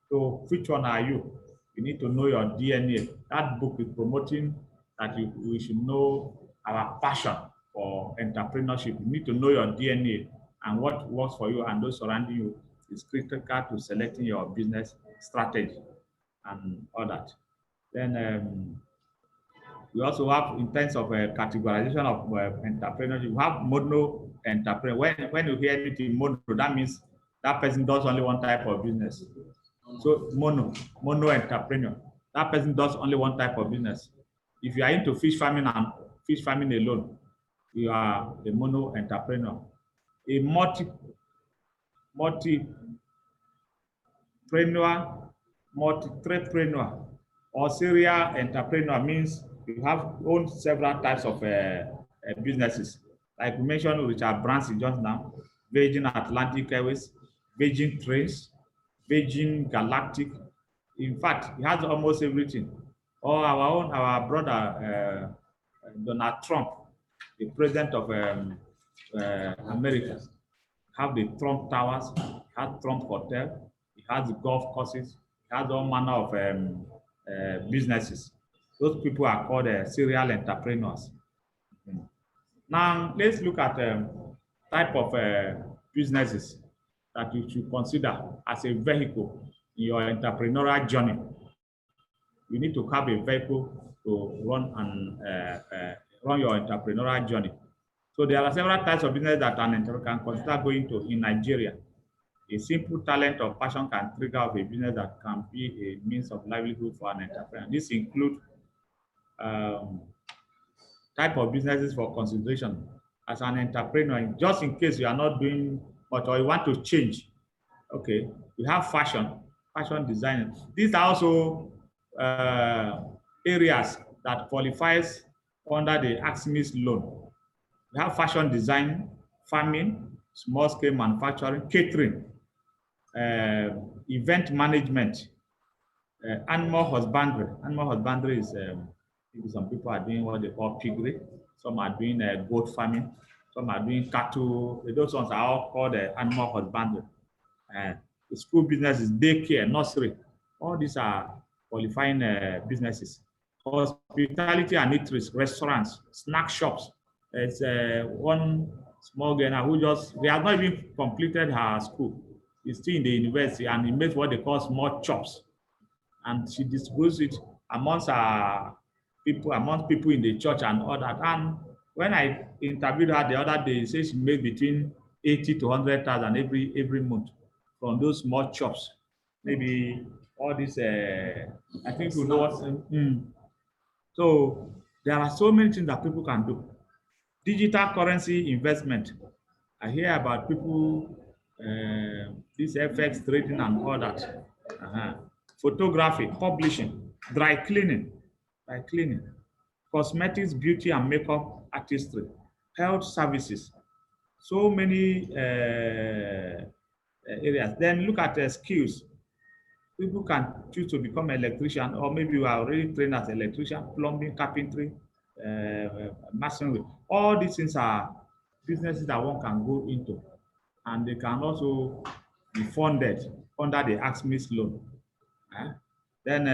So which one are you? You need to know your DNA. That book is promoting that we should know our passion for entrepreneurship. You need to know your DNA and what works for you and those surrounding you is critical to selecting your business strategy and all that. Then we also have in terms of categorization of entrepreneurship, we have mono entrepreneur. When you hear anything mono, that means that person does only one type of business. So mono entrepreneur. That person does only one type of business. If you are into fish farming and fish farming alone, you are a mono entrepreneur. A multipreneur multi-entrepreneur or serial entrepreneur means you have owned several types of businesses. Like we mentioned, Richard Branson just now, Virgin Atlantic Airways, Virgin Trains, Virgin Galactic. In fact, he has almost everything. Or our brother Donald Trump, the president of America, have the Trump Towers, has Trump Hotel, it has the golf courses, it has all manner of businesses. Those people are called serial entrepreneurs. Now, let's look at type of businesses that you should consider as a vehicle in your entrepreneurial journey. You need to have a vehicle to run your entrepreneurial journey. So there are several types of business that an entrepreneur can consider going to in Nigeria. A simple talent or passion can trigger off a business that can be a means of livelihood for an entrepreneur. This includes type of businesses for consideration as an entrepreneur, just in case you are not doing much or you want to change. Okay, we have fashion design. These are also areas that qualifies under the AGSMEIS loan. We have fashion design, farming, small scale manufacturing, catering, event management, animal husbandry. Animal husbandry is some people are doing what they call piggery. Some are doing goat farming. Some are doing cattle. Those ones are all called animal husbandry. The school business is daycare, nursery. All these are qualifying businesses. Hospitality and eateries, restaurants, snack shops. It's one small girl now who we has not even completed her school. She's still in the university and he makes what they call small chops. And she distributes it amongst people in the church and all that. And when I interviewed her the other day, she says she makes between 80 to 100,000 every month from those small chops. Maybe all this, I think you know what. So there are so many things that people can do. Digital currency investment. I hear about people, this FX trading and all that. Photography, publishing, dry cleaning, cosmetics, beauty and makeup artistry, health services. So many areas. Then look at skills. People can choose to become an electrician, or maybe you are already trained as an electrician, plumbing, carpentry, masonry. All these things are businesses that one can go into, and they can also be funded under the AGSMEIS loan. Then,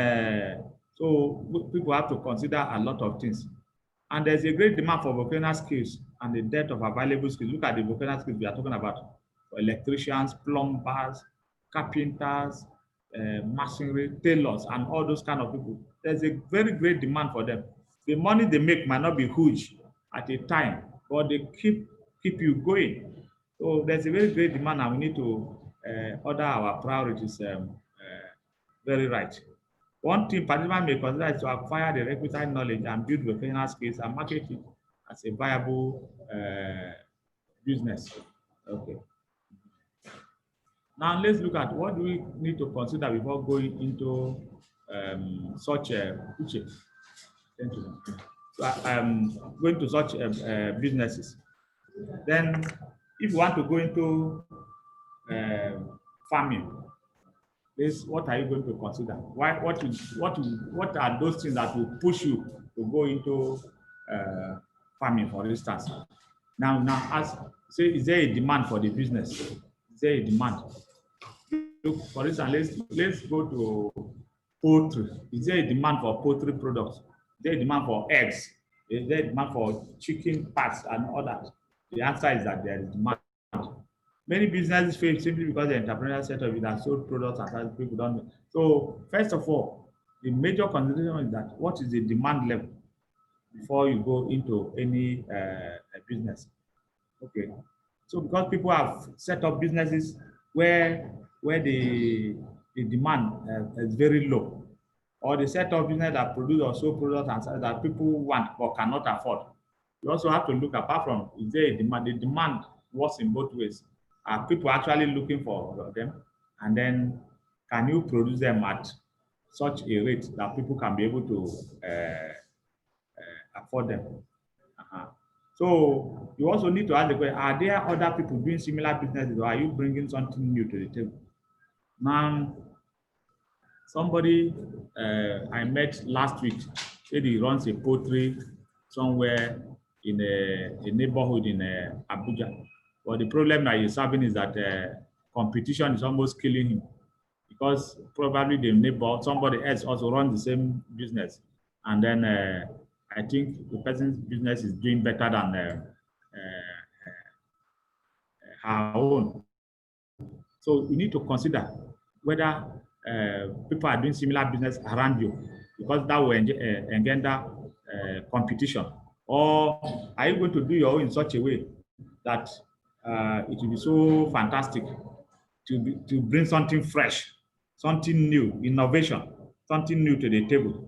so people have to consider a lot of things. And there's a great demand for vocational skills and the depth of available skills. Look at the vocational skills we are talking about: electricians, plumbers, carpenters, masonry, tailors, and all those kind of people. There's a very great demand for them. The money they make might not be huge at a time, but they keep you going. So there's a very great demand, and we need to order our priorities very right. One thing participants may consider is to acquire the requisite knowledge and build vocational skills and market it as a viable business. Okay. Now let's look at what do we need to consider before going into such going to such businesses. Then, if you want to go into farming, what are you going to consider? What are those things that will push you to go into farming, for instance? Now, say, is there a demand for the business? Is there a demand? Look, for instance, let's go to poultry. Is there a demand for poultry products? Is there a demand for eggs? Is there a demand for chicken parts and all that? The answer is that there is demand. Many businesses fail simply because the entrepreneurial setup is that sold products and people don't know. So first of all, the major consideration is that what is the demand level before you go into any business. Okay. So because people have set up businesses where the demand is very low, or they set up business that produce or sell products and that people want but cannot afford. You also have to look, apart from, is there a demand? The demand works in both ways. Are people actually looking for them? And then can you produce them at such a rate that people can be able to afford them. So you also need to ask the question, are there other people doing similar businesses, or are you bringing something new to the table? Now, somebody I met last week said he runs a poultry somewhere in a neighborhood in Abuja. But the problem that he's having is that competition is almost killing him, because probably the neighbor, somebody else also runs the same business. And then I think the person's business is doing better than her own. So you need to consider whether people are doing similar business around you, because that will engender competition. Or are you going to do your own in such a way that it will be so fantastic to bring something fresh, something new, innovation, something new to the table?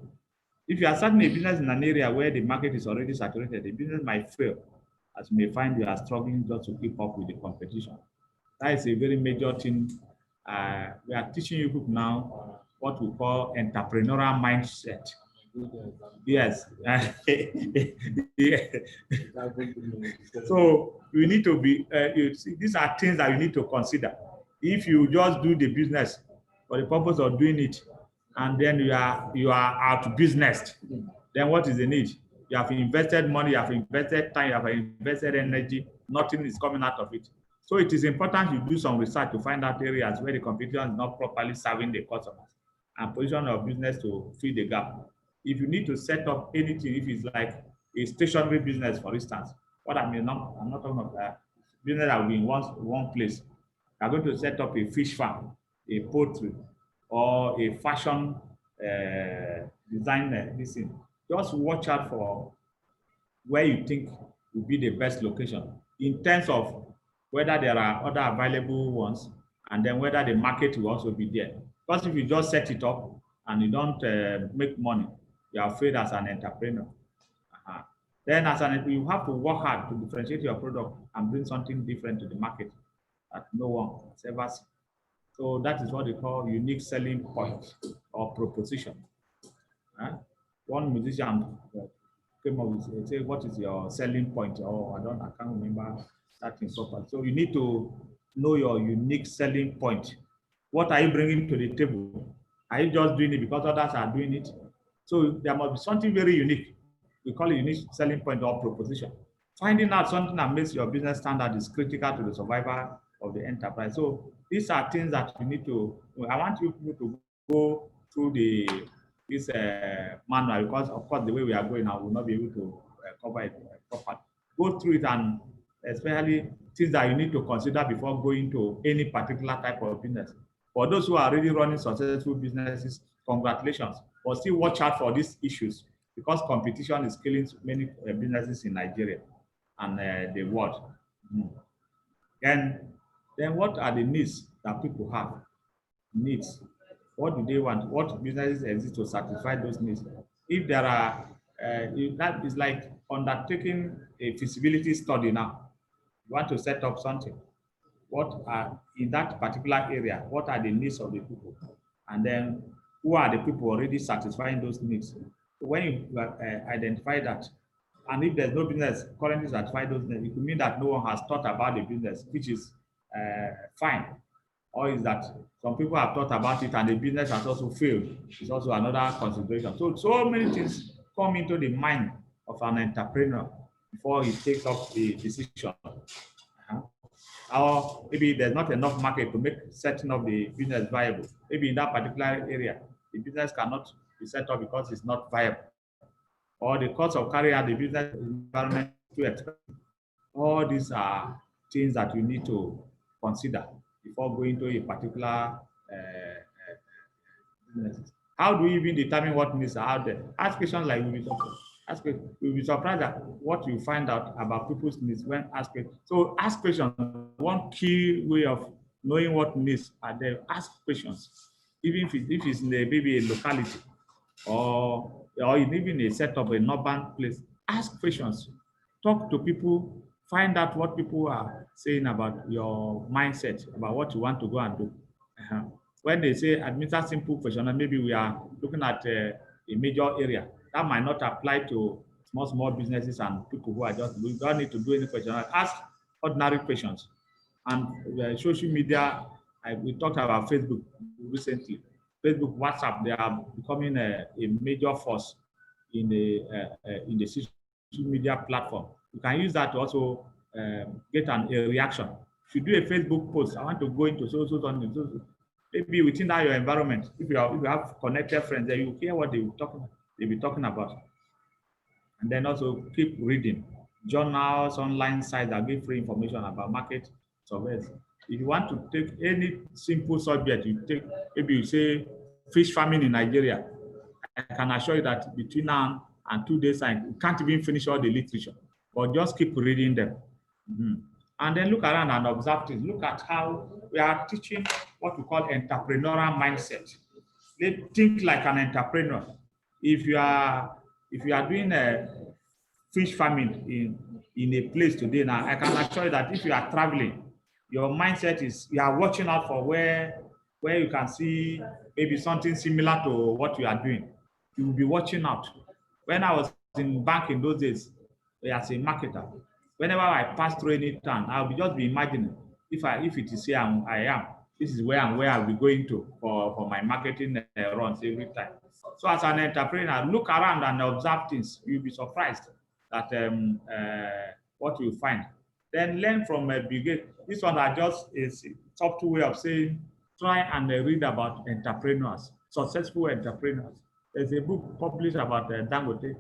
If you are starting a business in an area where the market is already saturated, the business might fail, as you may find you are struggling just to keep up with the competition. That is a very major thing. We are teaching you people now what we call entrepreneurial mindset. Yes. So you need to be, these are things that you need to consider. If you just do the business for the purpose of doing it, and then you are out business, then what is the need? You have invested money, you have invested time, you have invested energy, nothing is coming out of it. So it is important you do some research to find out areas where the competition is not properly serving the customers, and position your business to fill the gap. If you need to set up anything, if it's like a stationary business, for instance, what I mean, I'm not talking about that. Business that will be in one place. You're going to set up a fish farm, a poultry, or a fashion design this thing. Just watch out for where you think will be the best location in terms of whether there are other available ones, and then whether the market will also be there. Because if you just set it up and you don't make money, you are afraid as an entrepreneur. Then as an entrepreneur, you have to work hard to differentiate your product and bring something different to the market that no one has ever seen. So that is what they call unique selling point or proposition. One musician came up with say, what is your selling point? Oh, I can't remember that thing properly. So you need to know your unique selling point. What are you bringing to the table? Are you just doing it because others are doing it? So there must be something very unique. We call it unique selling point or proposition. Finding out something that makes your business standard is critical to the survival of the enterprise. So these are things that you need to, I want you people to go through this manual, because of course the way we are going now, will not be able to cover it properly. Go through it, and especially things that you need to consider before going to any particular type of business. For those who are already running successful businesses, congratulations. But still watch out for these issues, because competition is killing many businesses in Nigeria and the world. And then what are the needs that people have? Needs. What do they want? What businesses exist to satisfy those needs? If there are, that is like undertaking a feasibility study now. You want to set up something. What are, in that particular area, what are the needs of the people? And then who are the people already satisfying those needs? So when you identify that, and if there's no business currently satisfy those needs, it could mean that no one has thought about the business, which is fine. Or is that some people have thought about it and the business has also failed? It's also another consideration. So many things come into the mind of an entrepreneur before he takes up the decision. Or maybe there's not enough market to make setting up the business viable. Maybe in that particular area, the business cannot be set up because it's not viable. Or the cost of carrying out the business environment is too expensive. All these are things that you need to consider before going to a particular business. How do we even determine what needs are out there? Ask questions like we will talk. You'll be surprised at what you find out about people's needs when asked. So ask questions. One key way of knowing what needs are there, ask questions. Even if it's in maybe a locality or even a setup, an urban place, ask questions. Talk to people, find out what people are saying about your mindset, about what you want to go and do. When they say administer simple questionnaire, maybe we are looking at a major area. That might not apply to small businesses and people who are just, we don't need to do any questionnaire. Ask ordinary questions. And social media, we talked about Facebook recently. Facebook, WhatsApp, they are becoming a major force in the social media platform. You can use that to also get a reaction. If you do a Facebook post, I want to go into so, maybe within that your environment, if you have connected friends, then you hear what they be talking about. And then also keep reading journals, online sites that give free information about market surveys. If you want to take any simple subject, you take, maybe you say fish farming in Nigeria. I can assure you that between now and 2 days time, you can't even finish all the literature, but just keep reading them. And then look around and observe things. Look at how we are teaching what we call entrepreneurial mindset. They think like an entrepreneur. If you are doing a fish farming in a place today now, I can assure you that if you are traveling, your mindset is you are watching out for where you can see maybe something similar to what you are doing. You will be watching out. When I was in bank in those days, as a marketer, whenever I pass through any town, I'll just be imagining if it is here I am, this is where I'll be going to for my marketing runs every time. So as an entrepreneur, look around and observe things. You'll be surprised at what you find. Then learn from a beginning. This one are just a subtle way of saying, try and read about entrepreneurs, successful entrepreneurs. There's a book published about Dangote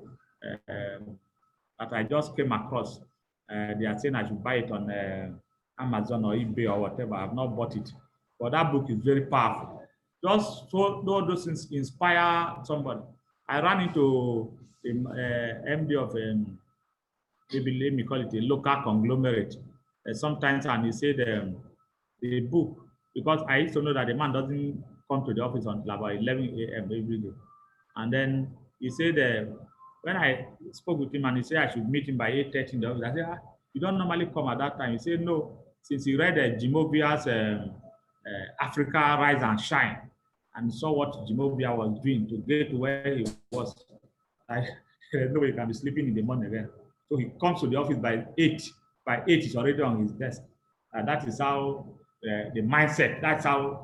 that I just came across. They are saying I should buy it on Amazon or eBay or whatever. I have not bought it. But that book is very powerful. Just so those things inspire somebody. I ran into the MD of maybe let me call it a local conglomerate sometimes, and he said the book, because I used to know that the man doesn't come to the office until about 11 a.m. every day. And then he said, when I spoke with him and he said I should meet him by 8:30 in the office, I said, you don't normally come at that time. He said, no, since he read Jimobia's Africa Rise and Shine and saw what Jimobia was doing to get to where he was, no way he can be sleeping in the morning again. So he comes to the office by 8. By 8, he's already on his desk. And that is how the mindset, that's how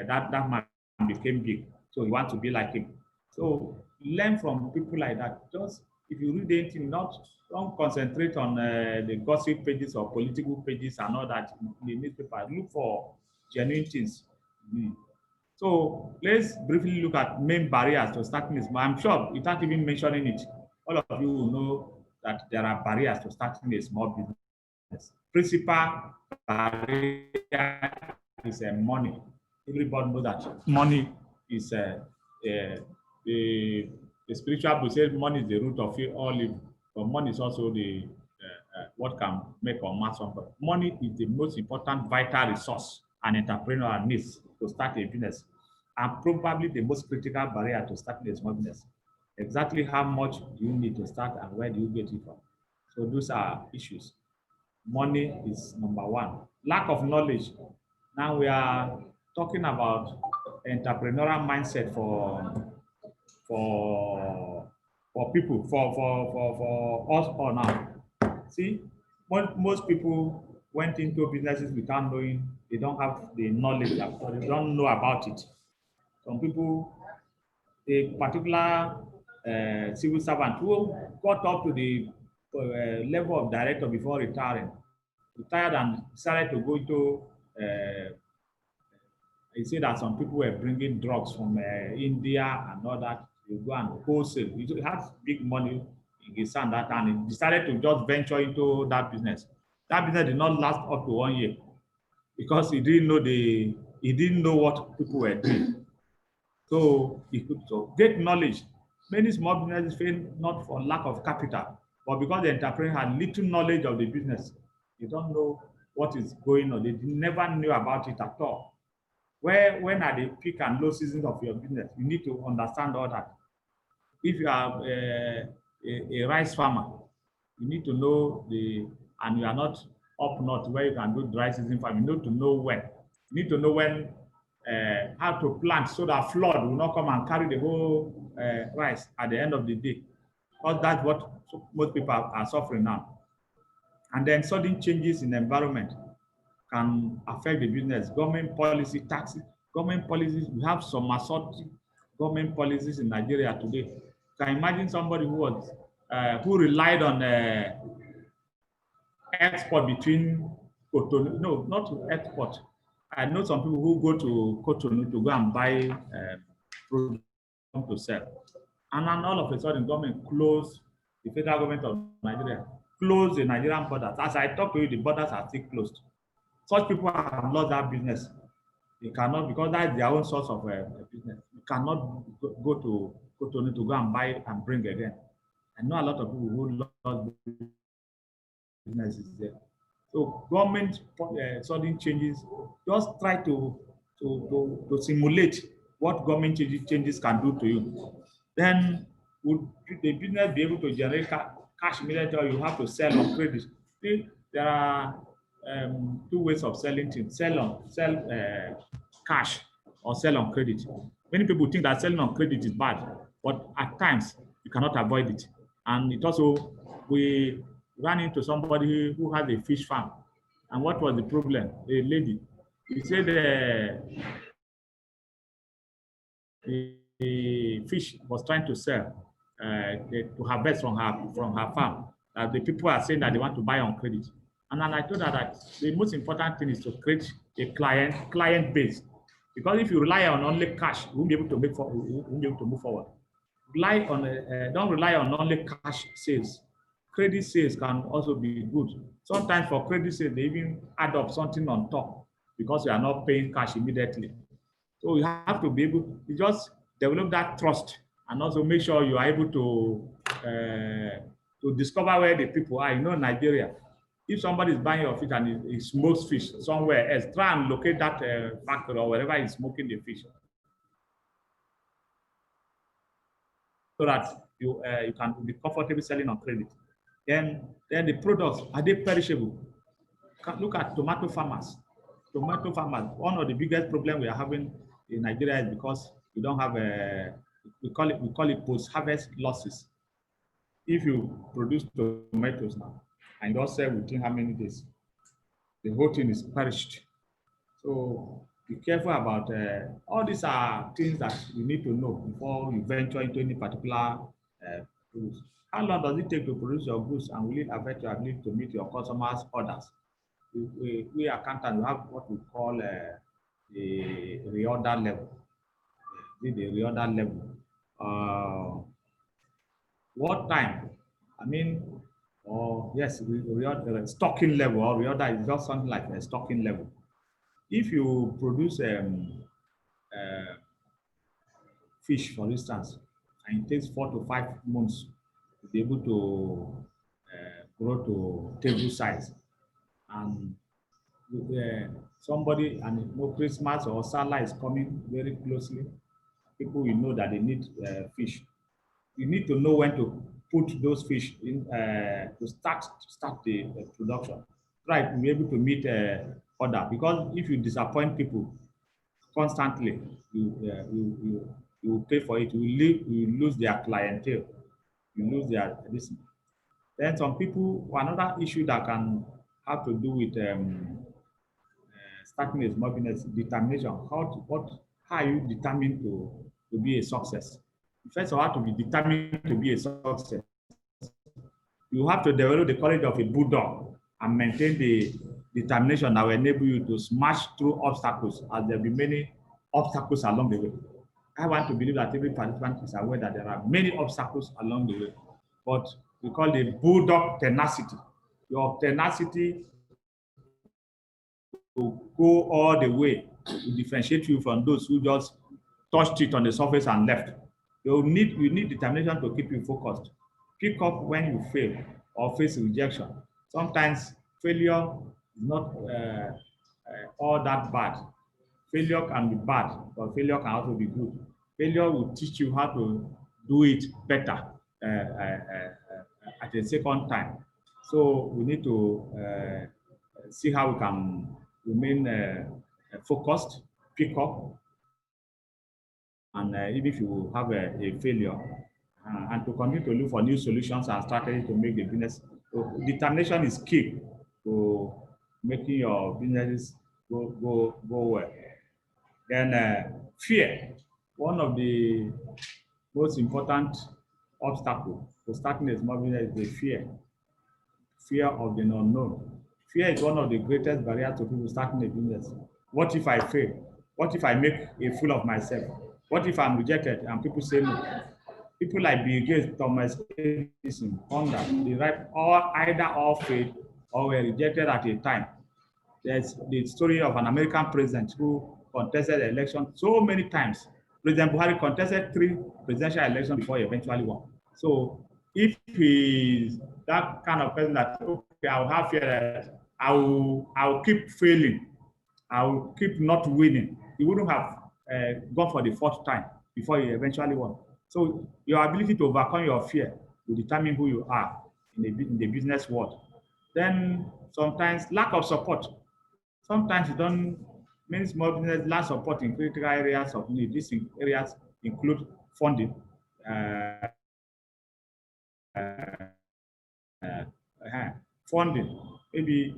that man became big. So you want to be like him. So learn from people like that. Just if you read anything, don't concentrate on the gossip pages or political pages and all that in the newspaper. Look for genuine things. So let's briefly look at main barriers to starting this. I'm sure without even mentioning it, all of you will know that there are barriers to starting a small business. Principal barrier is money. Everybody knows that money is the spiritual book says money is the root of all evil, but money is also the what can make or match somebody. Money is the most important vital resource an entrepreneur needs to start a business, and probably the most critical barrier to starting a small business. Exactly how much do you need to start and where do you get it from? So those are issues. Money is number one. Lack of knowledge. Now we are talking about entrepreneurial mindset for people, for us all now. See, most people went into businesses without knowing, they don't have the knowledge, or they don't know about it. Some people, a particular civil servant who got up to the level of director before retiring, retired and decided to go into, he said that some people were bringing drugs from India and all that. You go and wholesale. He had big money in his hand that time. He decided to just venture into that business. That business did not last up to 1 year because he didn't know what people were doing. So he could get knowledge. Many small businesses fail not for lack of capital, but because the entrepreneur had little knowledge of the business. They don't know what is going on. They never knew about it at all. When are the peak and low seasons of your business? You need to understand all that. If you are a rice farmer, you need to know and you are not up north where you can do dry season farming. You need to know when. You need to know when how to plant so that flood will not come and carry the whole rice at the end of the day. Because that's what most people are suffering now. And then sudden changes in the environment can affect the business. Government policy, taxes, government policies. We have some assorted government policies in Nigeria today. Can you imagine somebody who relied on export between Cotonou? No, not to export. I know some people who go to Cotonou to go and buy product to sell. And then all of a sudden, government closed, the federal government of Nigeria closed the Nigerian borders. As I talk to you, the borders are still closed. Such people have lost that business. They cannot, because that's their own source of business. You cannot go to Cotonou to go and buy and bring again. I know a lot of people who lost businesses there. So government sudden changes, just try to simulate what government changes can do to you. Then would the business be able to generate cash immediately, or you have to sell on credit? See, there are two ways of selling things: sell cash or sell on credit. Many people think that selling on credit is bad, but at times you cannot avoid it. And it also, we ran into somebody who has a fish farm. And what was the problem? A lady. He said the fish was trying to sell, to harvest from her farm. The people are saying that they want to buy on credit. And then I told her that the most important thing is to create a client base. Because if you rely on only cash, you won't be able to move forward. Don't rely on only cash sales. Credit sales can also be good. Sometimes for credit sales, they even add up something on top because you are not paying cash immediately. So you have to be able to just develop that trust and also make sure you are able to discover where the people are. You know, Nigeria, if somebody is buying your fish and he smokes fish somewhere else, try and locate that factory or wherever he's smoking the fish, so that you can be comfortable selling on credit. Then the products, are they perishable? Look at tomato farmers. Tomato farmers, one of the biggest problems we are having in Nigeria is because we don't have we call it post-harvest losses. If you produce tomatoes now and don't sell within how many days, the whole thing is perished. So be careful about all these are things that you need to know before you venture into any particular goods. How long does it take to produce your goods, and will it affect your ability to meet your customers' orders? We accountants have what we call the reorder level. The reorder level. What time? I mean, yes, reorder stocking level or reorder is just something like a stocking level. If you produce fish, for instance, and it takes 4 to 5 months to be able to grow to table size, and somebody, and you know, Christmas or Salah is coming very closely, people will know that they need fish. You need to know when to put those fish in to start the production. Try to be able to meet order, because if you disappoint people constantly, you will pay for it. You lose their clientele. You lose their listen. Then some people, another issue that can have to do with starting a small business, determination. How are you determined to be a success? First of all, to be determined to be a success, you have to develop the courage of a bulldog and maintain the determination that will enable you to smash through obstacles, as there will be many obstacles along the way. I want to believe that every participant is aware that there are many obstacles along the way, but we call it bulldog tenacity. Your tenacity to go all the way to differentiate you from those who just touched it on the surface and left. You need determination to keep you focused. Pick up when you fail or face rejection. Sometimes failure is not all that bad. Failure can be bad, but failure can also be good. Failure will teach you how to do it better at a second time. So we need to see how we can remain focused pick up, and even if you have a failure, and to continue to look for new solutions and strategies to make the business. So determination is key to making your businesses go well. Then fear, one of the most important obstacles to starting a small business is the fear of the unknown. Fear is one of the greatest barriers to people starting a business. What if I fail? What if I make a fool of myself? What if I'm rejected and people say no? People like Bill Gates, Thomas Edison, Honda, they write all failed or were rejected at a time. There's the story of an American president who contested the election so many times. President Buhari contested 3 presidential elections before he eventually won. So if he's that kind of person that, okay, I'll have fear that I'll keep failing, I'll keep not winning, he wouldn't have gone for the 4th time before he eventually won. So your ability to overcome your fear will determine who you are in the business world. Then sometimes lack of support. Sometimes you don't, many small business lack support in critical areas of need. These areas include funding, uh, funding. Maybe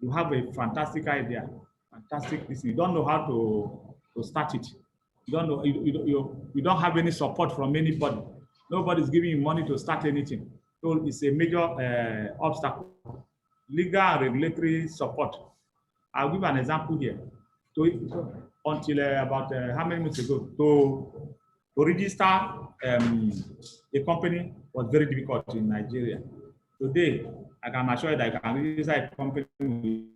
you have a fantastic idea, fantastic business. You don't know how to start it. You don't know, you don't have any support from anybody. Nobody's giving you money to start anything. So it's a major obstacle. Legal and regulatory support. I'll give an example here. Until about how many months ago, to register a company was very difficult in Nigeria. Today, I can assure you that I can register a company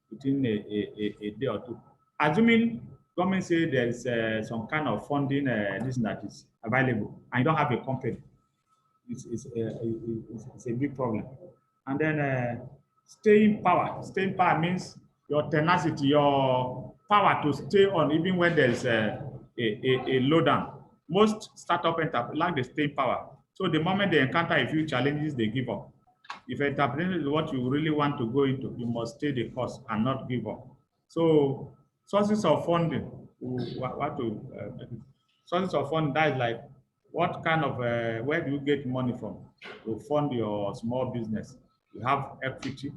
within a day or two. Assuming government say there is some kind of funding, this that is available, and you don't have a company, it's a big problem. And then staying power. Staying power means your tenacity, your power to stay on even when there's a lowdown. Most startup enterprises lack the staying power. So the moment they encounter a few challenges, they give up. If entrepreneurship is what you really want to go into, you must stay the course and not give up. So sources of funding, sources of funding, that is like what kind of, where do you get money from to fund your small business? You have equity,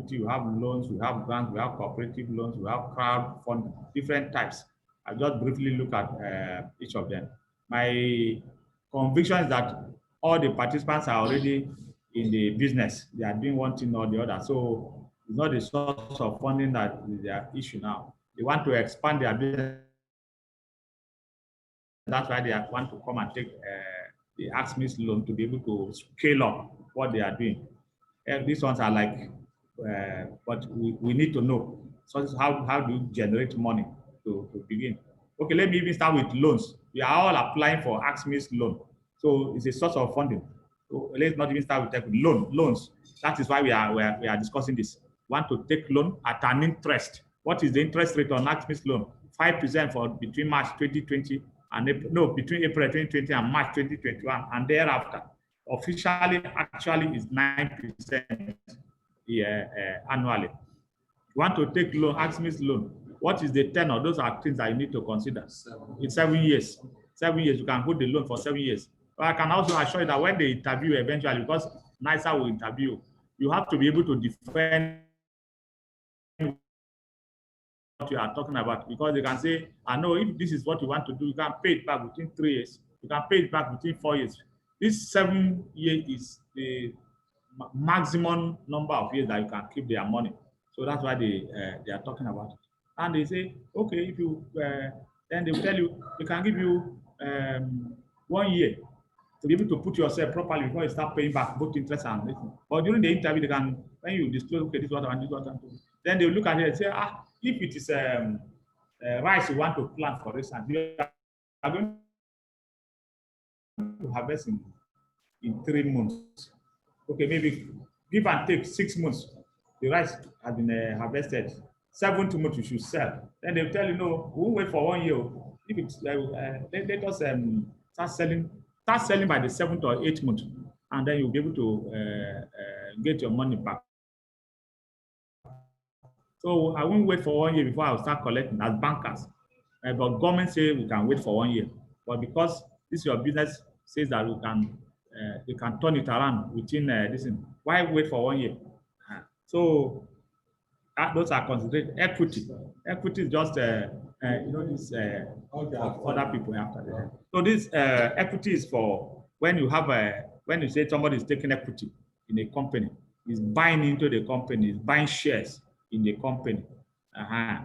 you have loans, you have grants, you have cooperative loans, you have crowd fund, different types. I just briefly look at each of them. My conviction is that all the participants are already in the business. They are doing one thing or the other. So it's not the source of funding that is their issue now. They want to expand their business. That's why they want to come and take the AGSMEIS loan to be able to scale up what they are doing. And these ones are like, but we need to know. So how do you generate money to begin? Okay, let me even start with loans. We are all applying for AGSMEIS loan. So it's a source of funding. So let's not even start with loans. That is why we are discussing this. We want to take loan at an interest. What is the interest rate on AGSMEIS loan? 5% for between March 2020 and April, no, between April 2020 and March 2021, and thereafter. Officially, actually, is 9% annually. You want to take loan, AGSMEIS loan. What is the tenor? Those are things that you need to consider. It's 7 years. 7 years, you can hold the loan for 7 years. But I can also assure you that when they interview eventually, because NISA will interview, you have to be able to defend what you are talking about, because they can say, I know if this is what you want to do, you can pay it back within 3 years. You can pay it back within 4 years. This 7 years is the maximum number of years that you can keep their money. So that's why they are talking about it. And they say, okay, if you then they will tell you they can give you 1 year to be able to put yourself properly before you start paying back both interest and everything. But during the interview, they can, when you disclose, okay, this is what I want, this is what I want, then they will look at it and say, if it is rice you want to plant, for instance, you are going to harvest in 3 months. Okay, maybe give and take 6 months. The rice has been harvested. 7th month you should sell. Then they'll tell you, no, we won't wait for 1 year. If it's let us start selling by the 7th or 8th month, and then you'll be able to get your money back. So I won't wait for 1 year before I'll start collecting as bankers. But government say we can wait for 1 year. But because this your business says that we can turn it around within this thing, why wait for 1 year? So those are considered equity. Equity is just this other people after that. So this equity is for when you have when you say somebody is taking equity in a company, is buying into the company, is buying shares in the company. Uh-huh.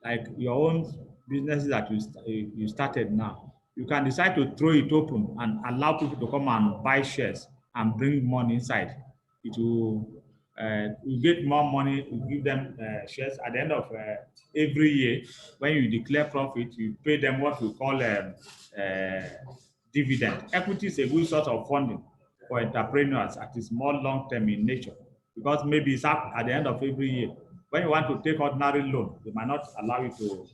Like your own businesses that you started now, you can decide to throw it open and allow people to come and buy shares and bring money inside. It will you get more money, you give them shares at the end of every year. When you declare profit, you pay them what we call dividend. Equity is a good source of funding for entrepreneurs that is more long-term in nature because maybe it's up at the end of every year. When you want to take ordinary loan, they might not allow you to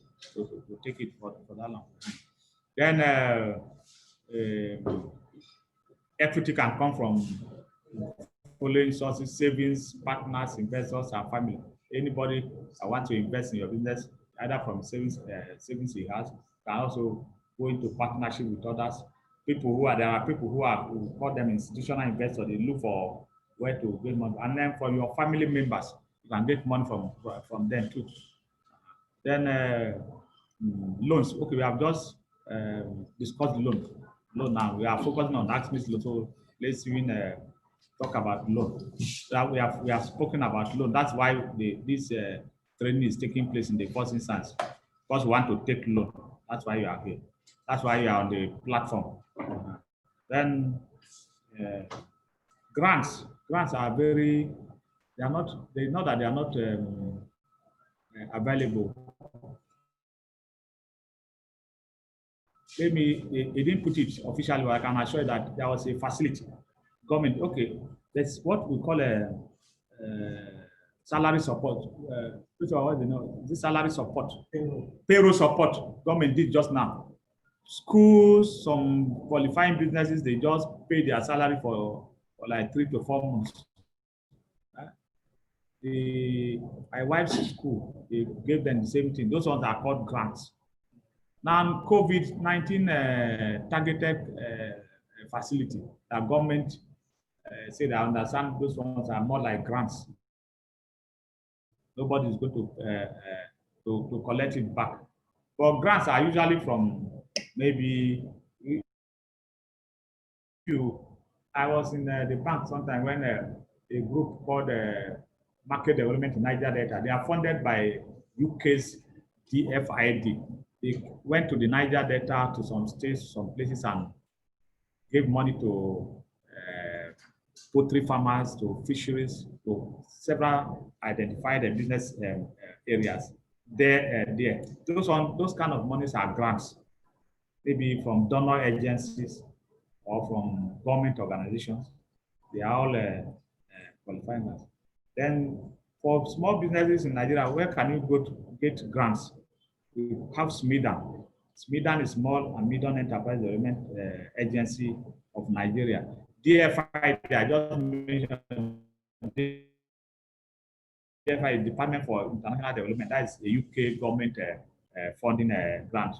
take it for that long. Then equity can come from following sources: savings, partners, investors, and family. Anybody that wants to invest in your business, either from savings he has, can also go into partnership with others. There are people who call them institutional investors. They look for where to get money, and then for your family members, you can get money from them too. Then loans. Okay, we have just discussed loan. Loan now. We are focusing on AGSMEIS loan. So let's even talk about loan. That we have spoken about loan. That's why this training is taking place in the first instance. Because we want to take loan. That's why you are here. That's why you are on the platform. Then grants. Grants are very. They are not. They know that they are not available. They didn't put it officially, but I can assure you that there was a facility. Government, okay, that's what we call a salary support. This salary support, payroll support. Government did just now. Schools, some qualifying businesses, they just pay their salary for like 3 to 4 months. My wife's school, they gave them the same thing. Those ones are called grants. Now, COVID-19 targeted facility, the government said, I understand those ones are more like grants. Nobody is going to collect it back. But grants are usually from maybe I was in the bank sometime when a group called Market Development in Niger Delta. They are funded by UK's DFID. They went to the Niger Delta, to some states, some places, and gave money to poultry farmers, to fisheries, to several identified business areas. There. Those kind of monies are grants, maybe from donor agencies or from government organizations. They are all qualifying. Then for small businesses in Nigeria, where can you go to get grants? We have SMIDAN. SMIDAN is Small and Medium Enterprise Development Agency of Nigeria. DFI, I just mentioned, DFI, Department for International Development. That is a UK government funding grant.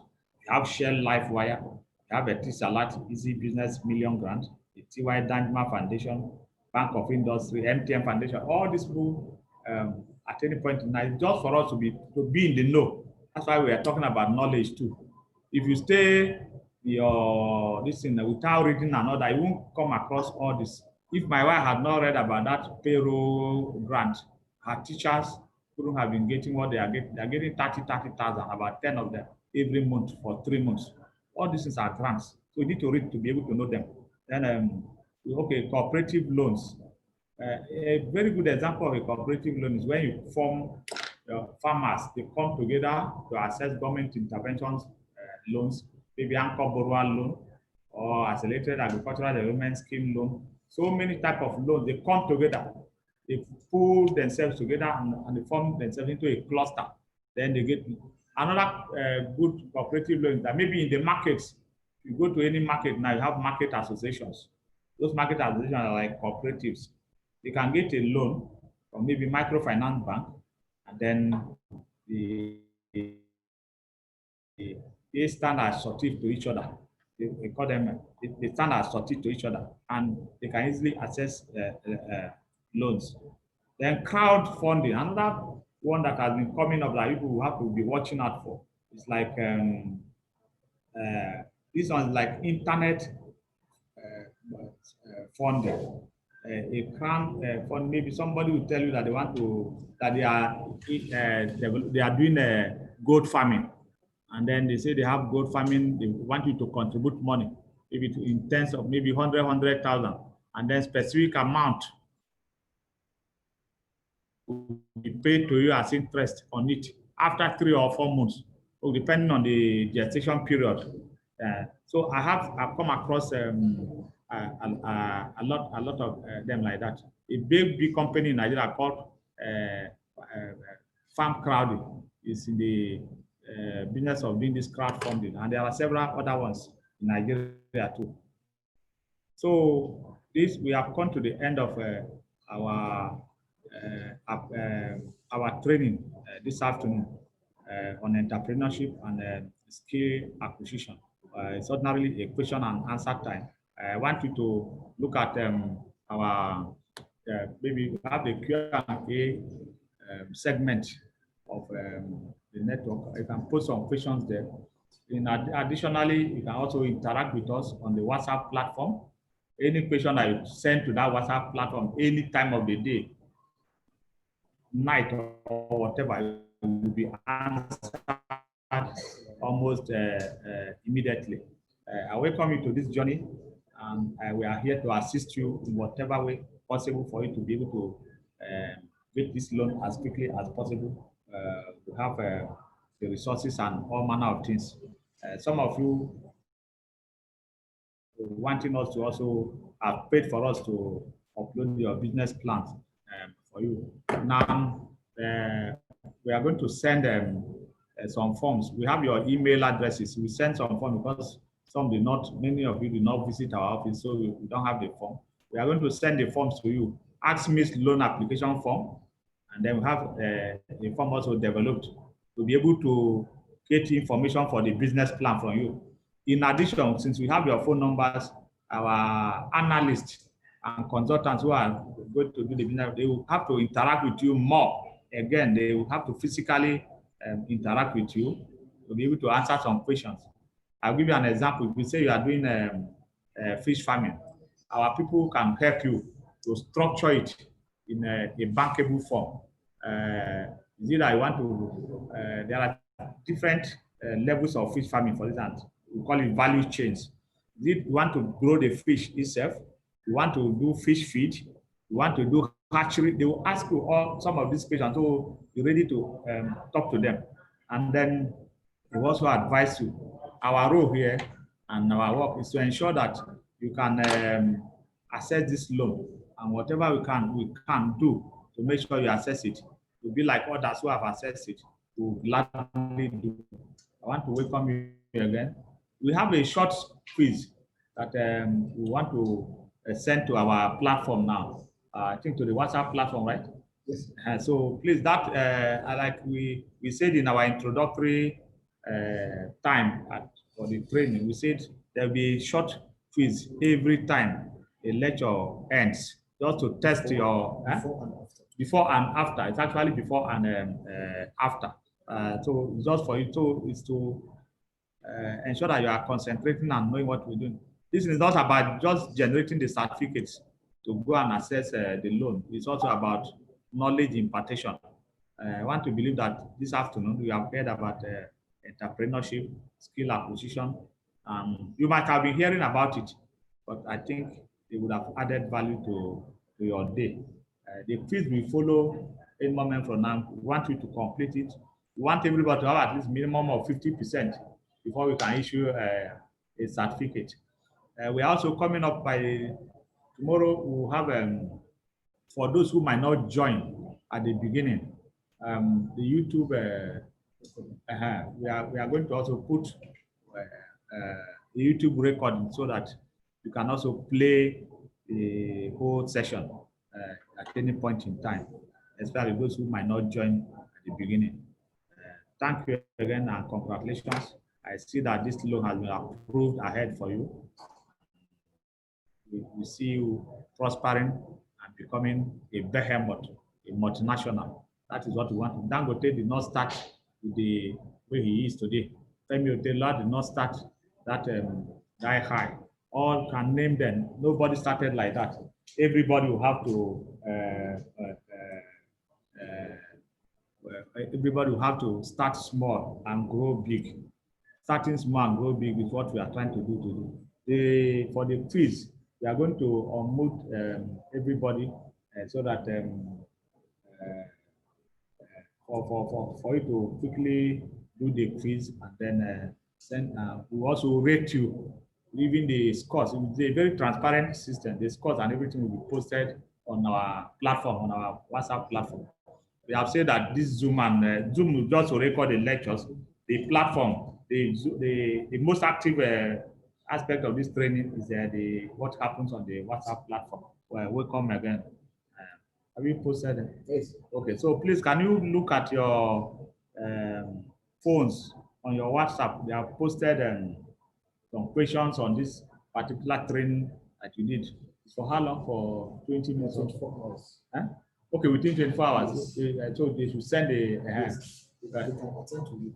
You have Shell LifeWire. You have a Tisalat Easy Business Million Grant, the TY Danjuma Foundation, Bank of Industry, MTN Foundation. All these people at any point in time, just for us to be in the know. That's why we are talking about knowledge too. If you stay this thing without reading another, you won't come across all this. If my wife had not read about that payroll grant, her teachers couldn't have been getting what they are getting. They are getting 30,000, about 10 of them every month for 3 months. All these things are grants. So you need to read to be able to know them. Then, okay, cooperative loans. A very good example of a cooperative loan is when you form farmers, they come together to access government interventions loans, maybe anchor borrower loan or accelerated agricultural development scheme loan. So many types of loans, they come together, they pull themselves together and they form themselves into a cluster. Then they get another good cooperative loan that maybe in the markets, if you go to any market now, you have market associations. Those market associations are like cooperatives. They can get a loan or maybe microfinance bank, and then the they stand as supportive to each other. They call them, they stand as supportive to each other, and they can easily access loans. Then crowdfunding, another one that has been coming up that people will have to be watching out for. It's like this one is like internet funding. A crown fund, maybe somebody will tell you that they want to, that they are doing a goat farming, and then they say they have goat farming. They want you to contribute money, maybe in terms of maybe 100,000, and then specific amount will be paid to you as interest on it after 3 or 4 months, so depending on the gestation period. So I've come across a lot of them like that. A big company in Nigeria called Farm Crowding is in the business of doing this crowdfunding, and there are several other ones in Nigeria too. So this, we have come to the end of our training this afternoon on entrepreneurship and skill acquisition. It's ordinarily a question and answer time. I want you to look at our maybe we have the Q&A segment of the network. You can put some questions there. Additionally, you can also interact with us on the WhatsApp platform. Any question that you send to that WhatsApp platform any time of the day, night or whatever, will be answered almost immediately. I welcome you to this journey, and we are here to assist you in whatever way possible for you to be able to get this loan as quickly as possible. To have the resources and all manner of things. Some of you wanting us to also have paid for us to upload your business plans for you. Now, we are going to send some forms. We have your email addresses. We send some forms because many of you did not visit our office, so we don't have the form. We are going to send the forms to you. AGSMEIS loan application form, and then we have a form also developed to be able to get information for the business plan from you. In addition, since we have your phone numbers, our analysts and consultants who are going to do the business, they will have to interact with you more. Again, they will have to physically interact with you to be able to answer some questions. I'll give you an example. If we say you are doing fish farming, our people can help you to structure it in a bankable form. Is it that you want to, there are different levels of fish farming, for instance. We call it value chains. Is it you want to grow the fish itself? You want to do fish feed? You want to do hatchery? They will ask you all some of these questions, so you're ready to talk to them. And then we also advise you. Our role here and our work is to ensure that you can access this loan, and whatever we can do to make sure you access it, to be like others who have accessed it, to gladly do. I want to welcome you again. We have a short quiz that we want to send to our platform now. I think to the WhatsApp platform, right? Yes. So please, that like we said in our introductory time for the training, we said there'll be a short quiz every time a lecture ends, just to test your before and after. It's actually before and after. So just for you to ensure that you are concentrating and knowing what we're doing. This is not about just generating the certificates to go and access the loan. It's also about knowledge impartation. I want to believe that this afternoon we have heard about entrepreneurship, skill acquisition. You might have been hearing about it, but I think it would have added value to your day. The quiz will follow any moment from now. We want you to complete it. We want everybody to have at least minimum of 50% before we can issue a certificate. We are also coming up by tomorrow. We'll have, for those who might not join at the beginning, the YouTube, we are going to also put the YouTube recording so that you can also play the whole session at any point in time. especially those who might not join at the beginning. Thank you again and congratulations. I see that this loan has been approved ahead for you. We see you prospering and becoming a behemoth, a multinational. That is what we want. Dangote did not start with the way he is today. Femi Otela did not start that high. All can name them. Nobody started like that. Everybody will have to everybody will have to start small and grow big. Starting small and grow big is what we are trying to do today. For the quiz, we are going to unmute everybody so that for you to quickly do the quiz and then we also rate you, even the scores. It's a very transparent system. The scores and everything will be posted on our platform, on our WhatsApp platform. We have said that this Zoom and Zoom will just record the lectures. The platform, the most active aspect of this training is what happens on the WhatsApp platform. Well, welcome again. Have you posted it? Yes. Okay, so please, can you look at your phones on your WhatsApp? They have posted some questions on this particular training that you did. For how long? For 20 minutes? 24 hours. Huh? Okay, within 24 hours. Okay, so they should send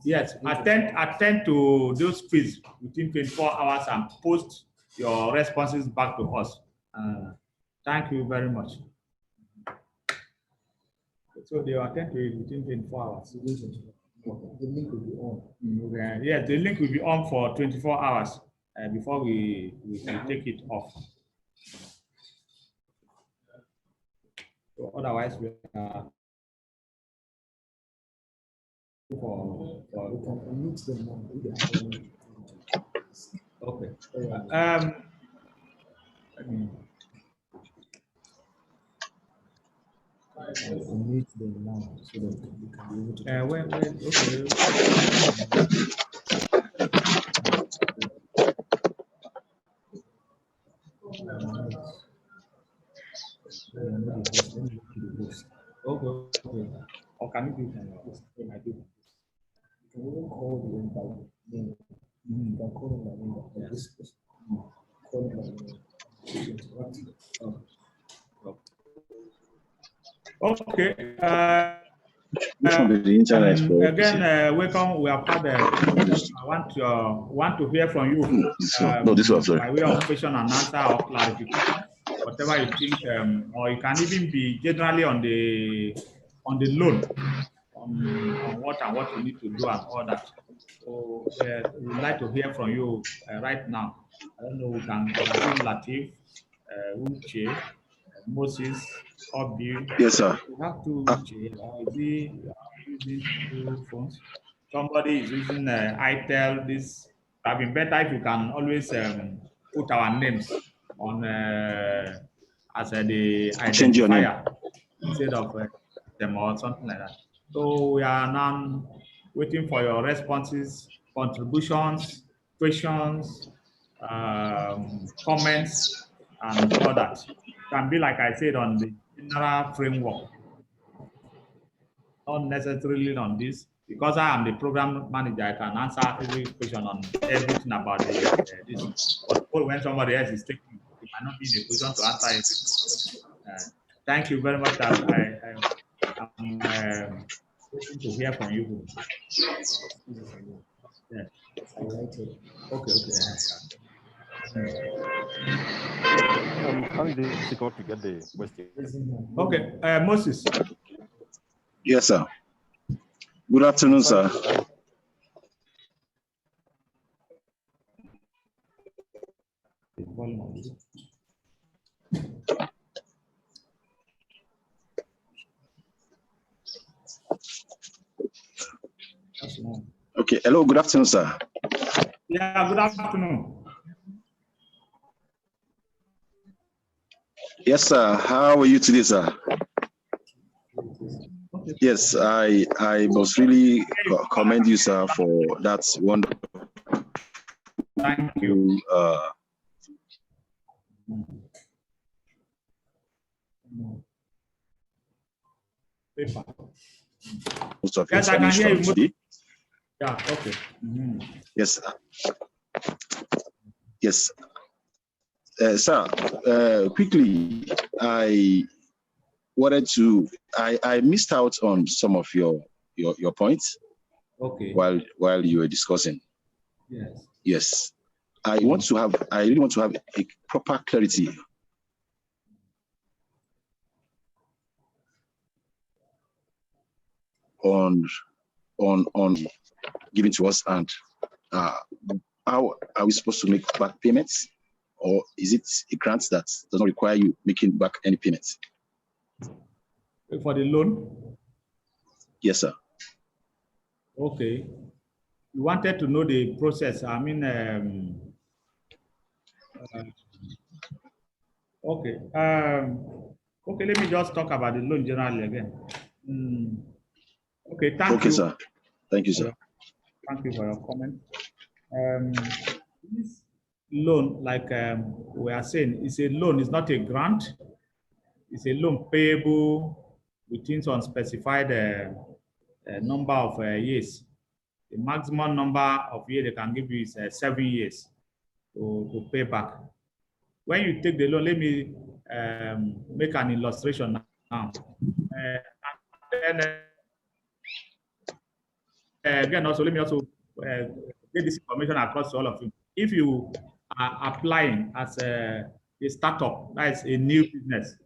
yes, attend to those quiz within 24 hours and post your responses back to us. Thank you very much. So they will attend to it within 24 hours. The link will be on. Yes, the link will be on for 24 hours before we take it off. So otherwise, we are we can unmute them now. Okay. Unmute them now so that we can be able to. Okay. Or can you do it like this? I do. You can even call the name by name. You can call them by name like this. Call them by name. Okay. Again, welcome. We have had. I want to hear from you. No, this was by way of question and answer or clarification, whatever you think, or you can even be generally on the loan, on what you need to do and all that. So we would like to hear from you right now. I don't know. We can see Latif, Uche, Moses, Obi. Yes, sir. We have two Uche. Is he using two phones? Somebody is using itel. This would have been better if you can always put our names on as the identifier instead of them or something like that. So we are now waiting for your responses, contributions, questions, comments, and all that. Can be like I said on the general framework, not necessarily on this. Because I am the program manager, I can answer every question on everything about this. But when somebody else is taking, it might not be in a position to answer everything. Thank you very much. I'm waiting to hear from you. Yeah. Okay. I'm finding it difficult to get the question. Okay, Moses. Yes, sir. Good afternoon, sir. Okay, hello, good afternoon, sir. Yeah, good afternoon. Yes, sir. How are you today, sir? Yes, I must really commend you, sir, for that wonderful. Thank you. paper. Most of Yes, I can hear you. today. Yeah, okay. Yes. Yes. Sir, quickly, I wanted to, I missed out on some of your points. Okay. While you were discussing. Yes. Yes. I really want to have a proper clarity on giving to us, and how are we supposed to make back payments, or is it a grant that does not require you making back any payments? For the loan? Yes, sir. Okay. You wanted to know the process. I mean, okay. Okay, let me just talk about the loan generally again. Okay, thank you. Okay, sir. Thank you, sir. Thank you for your comment. This loan, like we are saying, is a loan, it's not a grant. It's a loan payable within some specified number of years. The maximum number of years they can give you is 7 years to pay back. When you take the loan, let me make an illustration now. Again, also, let me also get this information across to all of you. If you are applying as a startup, that is a new business,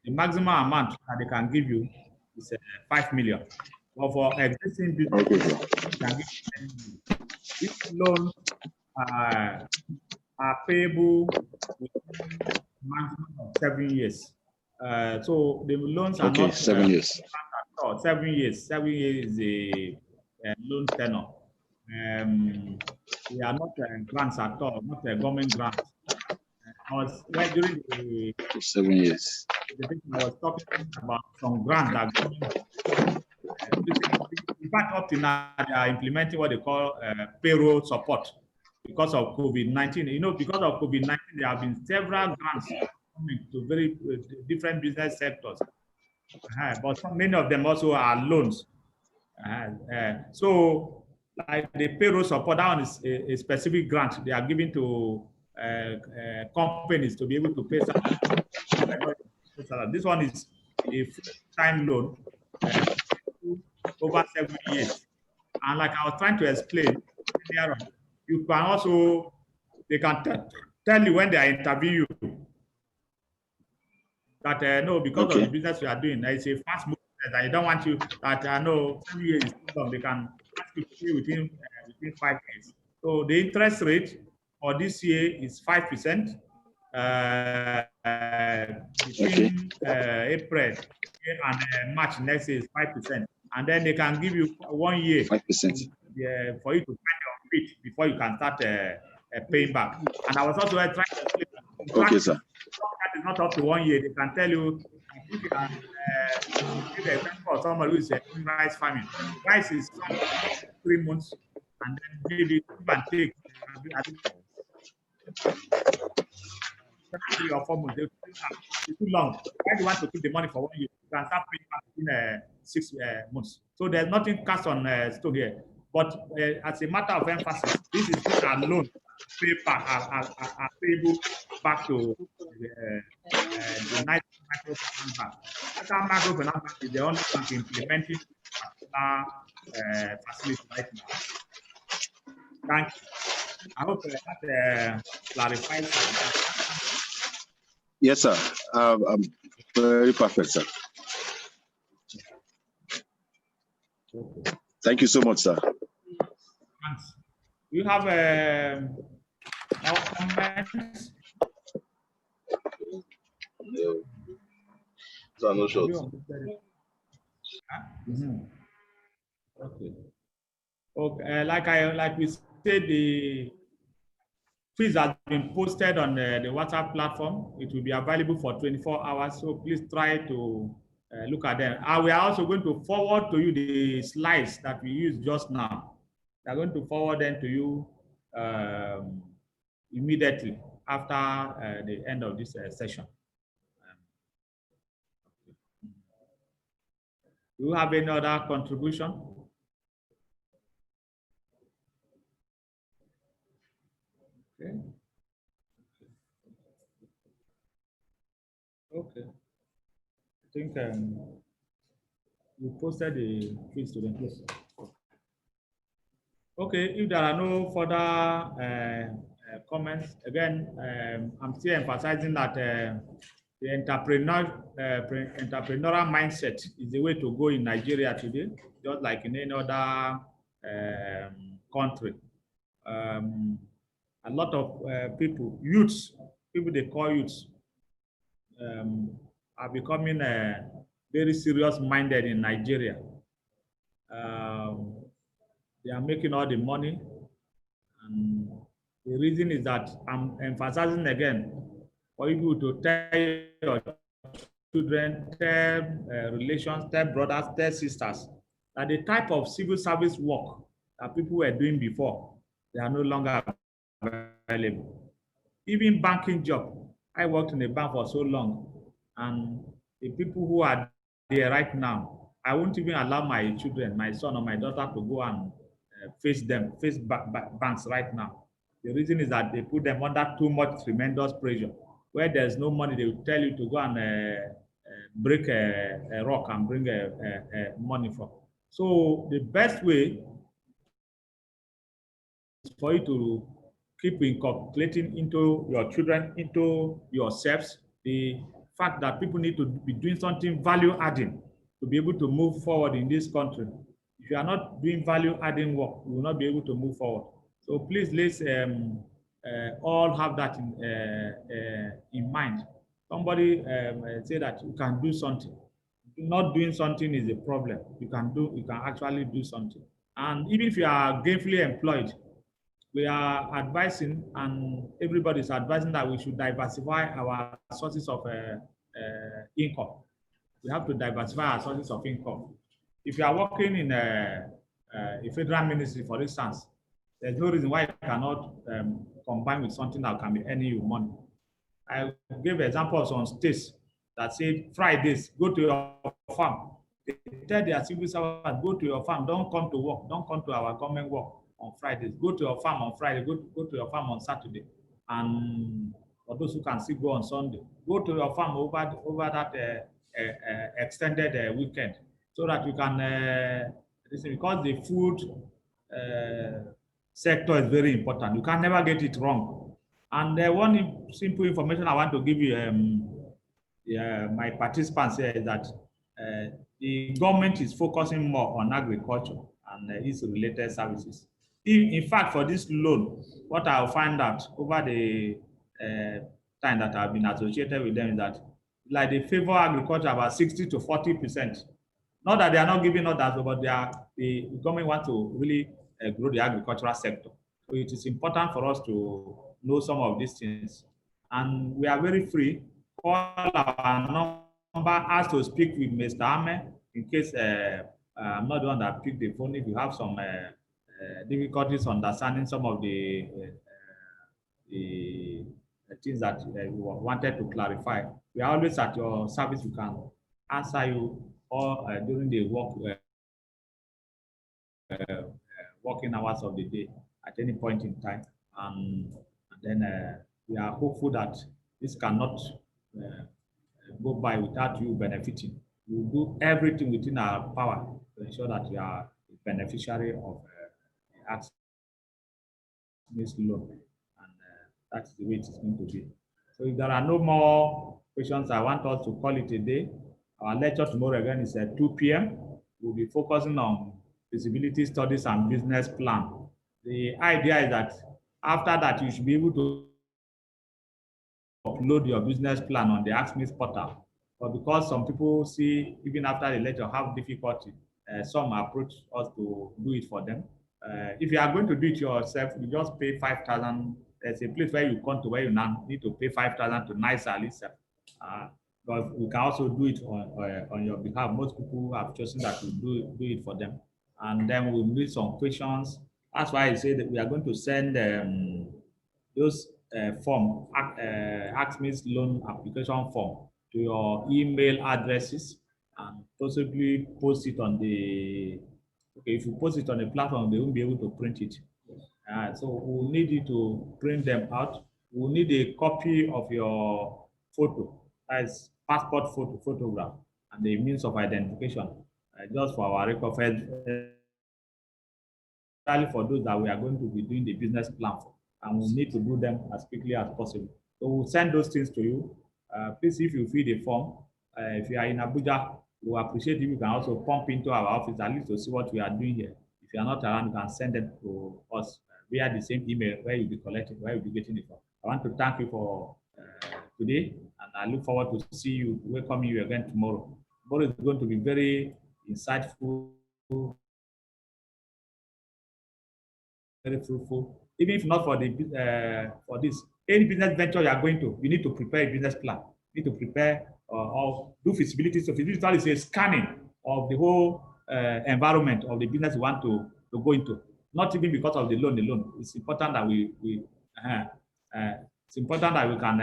the maximum amount that they can give you is 5 million. But for existing business, they can give you 10 million. These loans are payable within maximum of 7 years. So the loans are not 7 years. 7 years. 7 years is a loan tenor. They are not grants at all, not a government grant. When during the 7 years. I was talking about some grants that government. In fact, up to now, they are implementing what they call payroll support because of COVID-19. You know, because of COVID-19, there have been several grants coming to very different business sectors. But many of them also are loans. So, like the payroll support, that one is a specific grant they are giving to companies to be able to pay salary. This one is a full-time loan over 7 years. And like I was trying to explain earlier on, you can also, they can tell you when they are interviewing you that no, because of the business you are doing, it's a fast moving that you don't want you that no, 7 years is too long. They can ask you to pay within 5 years. So the interest rate for this year is 5%. Between April and March next year is 5%, and then they can give you 1 year 5% for you to find your feet before you can start paying back. And I was also trying to explain that. Okay, sir. That is not up to 1 year. They can tell you if you can give an example of someone who is doing rice farming. Rice is 3 months, and then give and take. Or 4 months, it's too long. Why do you want to keep the money for 1 year? You can start paying back in 6 months. So there's nothing cast on stone here. But as a matter of emphasis, this is a loan pay back, are payable back to the nice microfinance bank. That microfinance bank is the only bank implementing facility right now. Thank you. I hope that clarifies. Yes, sir. I'm very perfect, sir. Okay. Thank you so much, sir. Thanks. You have more comments? So no short. Okay. Okay. Like we said, the fees have been posted on the WhatsApp platform. It will be available for 24 hours. So please try to look at them. We are also going to forward to you the slides that we used just now. We are going to forward them to you immediately after the end of this session. Do you have any other contribution? Okay. Okay. I think you posted the quiz to them. Yes. Okay, if there are no further comments, again, I'm still emphasizing that the entrepreneurial mindset is the way to go in Nigeria today, just like in any other country. A lot of people, youths, people they call youths, are becoming very serious minded in Nigeria. They are making all the money. And the reason is that I'm emphasizing again for you to tell your children, tell relations, tell brothers, tell sisters that the type of civil service work that people were doing before, they are no longer available. Even banking job, I worked in a bank for so long, and the people who are there right now, I won't even allow my children, my son or my daughter to go and face banks right now. The reason is that they put them under too much tremendous pressure. Where there's no money, they will tell you to go and break a rock and bring money from. So the best way is for you to keep inculcating into your children, into yourselves, the fact that people need to be doing something value adding to be able to move forward in this country. If you are not doing value adding work, you will not be able to move forward. So please, let's all have that in mind. Somebody say that you can do something. Not doing something is a problem. You can actually do something. And even if you are gainfully employed, we are advising, and everybody is advising, that we should diversify our sources of income. We have to diversify our sources of income. If you are working in a federal ministry, for instance, there's no reason why you cannot combine with something that can be earning you money. I gave examples on states that said Fridays, go to your farm. They tell their civil servants, go to your farm, don't come to work, don't come to our government work on Fridays. Go to your farm on Friday, go to your farm on Saturday. And for those who can still go on Sunday, go to your farm over that extended weekend, so that you can, because the food sector is very important. You can never get it wrong. And one simple information I want to give you, my participants here, is that the government is focusing more on agriculture and its related services. In fact, for this loan, what I'll find out over the time that I've been associated with them is that, like, they favor agriculture about 60 to 40%. Not that they are not giving others, but the government wants to really grow the agricultural sector. So it is important for us to know some of these things. And we are very free. Call our number, ask to speak with Mr. Ame, in case I'm not the one that picked the phone. If you have some difficulties understanding some of the things that you wanted to clarify, we are always at your service. We can answer you all during the working hours of the day at any point in time. And then we are hopeful that this cannot go by without you benefiting. We will do everything within our power to ensure that you are a beneficiary of the AGSMEIS loan. And that's the way it is going to be. So if there are no more questions, I want us to call it a day. Our lecture tomorrow again is at 2 p.m. We'll be focusing on feasibility studies and business plan. The idea is that after that, you should be able to upload your business plan on the AGSMEIS portal. But because some people see, even after the lecture, have difficulty, some approach us to do it for them. If you are going to do it yourself, you just pay 5,000. There's a place where you come to where you now need to pay 5,000 to NISA itself. But we can also do it on your behalf. Most people have chosen that we do it for them. And then we'll need some questions. That's why I say that we are going to send those form, AGSMEIS loan application form, to your email addresses. and possibly post it on the, okay, if you post it on a platform, they won't be able to print it. So we'll need you to print them out. We'll need a copy of your photo, as passport photo, photograph, and the means of identification, just for our record, especially for those that we are going to be doing the business plan for, and we'll need to do them as quickly as possible. So we'll send those things to you. Please, if you fill the form, if you are in Abuja, we'll appreciate if you can also pump into our office at least to see what we are doing here. If you are not around, you can send them to us via the same email where you'll be collecting, where you'll be getting it from. I want to thank you for today, and I look forward to see you, welcoming you again tomorrow. Tomorrow is going to be very insightful, very fruitful. Even if not for the for this, any business venture you are going to, you need to prepare a business plan. You need to prepare or do feasibility. So feasibility is a scanning of the whole environment of the business you want to go into. Not even because of the loan alone. It's important that it's important that we can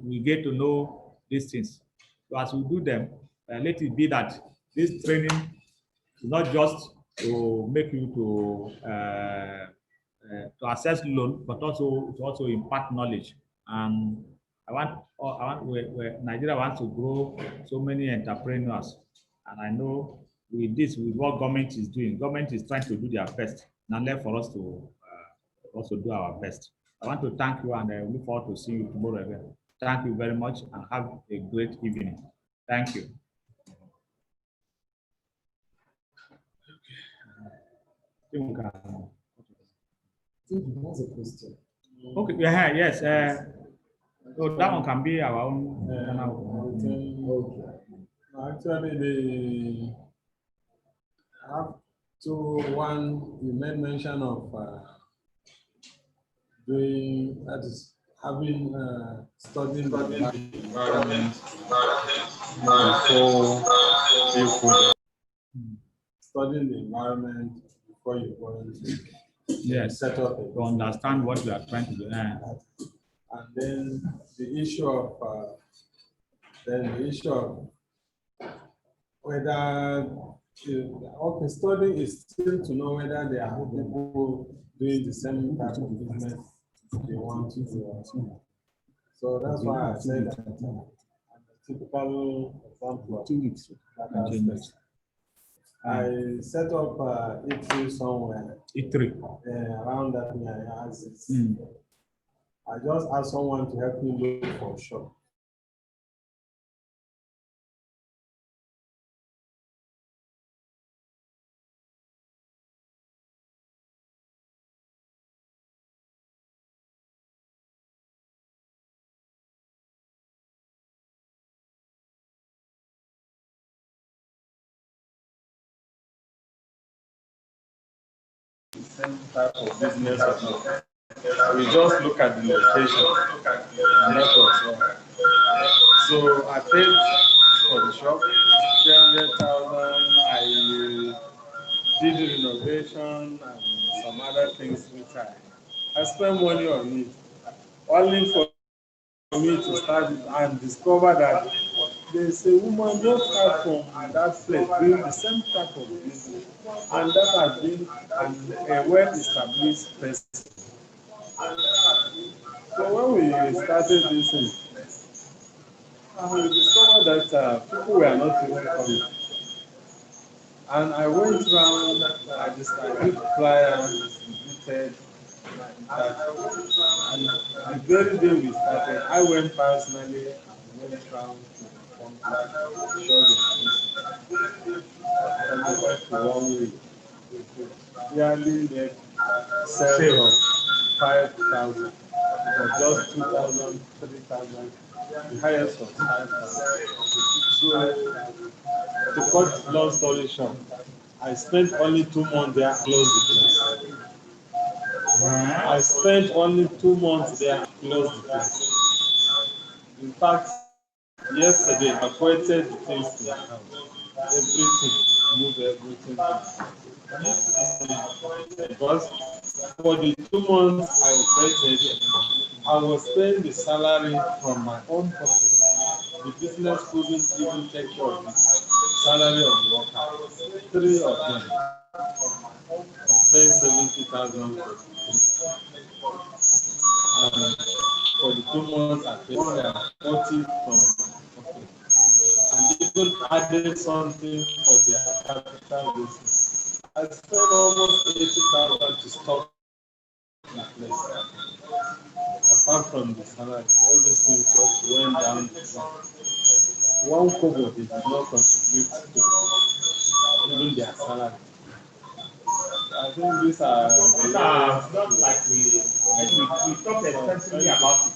we get to know these things. So as we do them, let it be that this training is not just to make you to assess loan, but also to also impart knowledge. And Nigeria wants to grow so many entrepreneurs, and I know with this, with what government is doing, government is trying to do their best. Now, left for us to also do our best. I want to thank you, and I look forward to seeing you tomorrow again. Thank you very much, and have a great evening. Thank you. I think he has a question. Okay, yeah, yes. So that one can be our own. Okay. Actually, the up to one, you made mention of doing, that is, having studying the environment before you could studying the environment before you go into set up a to understand what you are trying to do. And then the issue of whether okay, studying is still to know whether there are people doing the same type of business they want to do. So that's why I said that a typical example of 2 weeks. I set up E3 somewhere. E3. Around that near I just asked someone to help me look for a shop. Same type of business or not. We just look at the location and that was all. So I paid for the shop 300,000. I did the renovation and some other things which I spent money on it. Only for me to start and discover that there's a woman just out from that place doing the same type of business, and that has been a well-established person. So when we started this thing, we discovered that people were not even coming. And I went around, I distributed flyers, distributed that. And the very day we started, I went personally and went around to inform people, show them. And I went to 1 week. Yearly net sale of 5,000. It was just 2,000, 3,000. The highest was 5,000. So, to cut long story short, I spent only 2 months there, closed the place. I spent only 2 months there, closed the place. In fact, yesterday I quieted the things to the house. Everything, moved everything. Because for the 2 months I operated, I was paying the salary from my own pocket. The business couldn't even take care of the salary of the worker. Three of them. I was paying 70,000 for the three. And for the 2 months, I paid 40 from my pocket. And even added something for their capital basis. I spent almost 80,000 to stop the place. Apart from the salary, all these things just went down. One kobo they did not contribute to even their salary. I think these are Not like we talked extensively about it.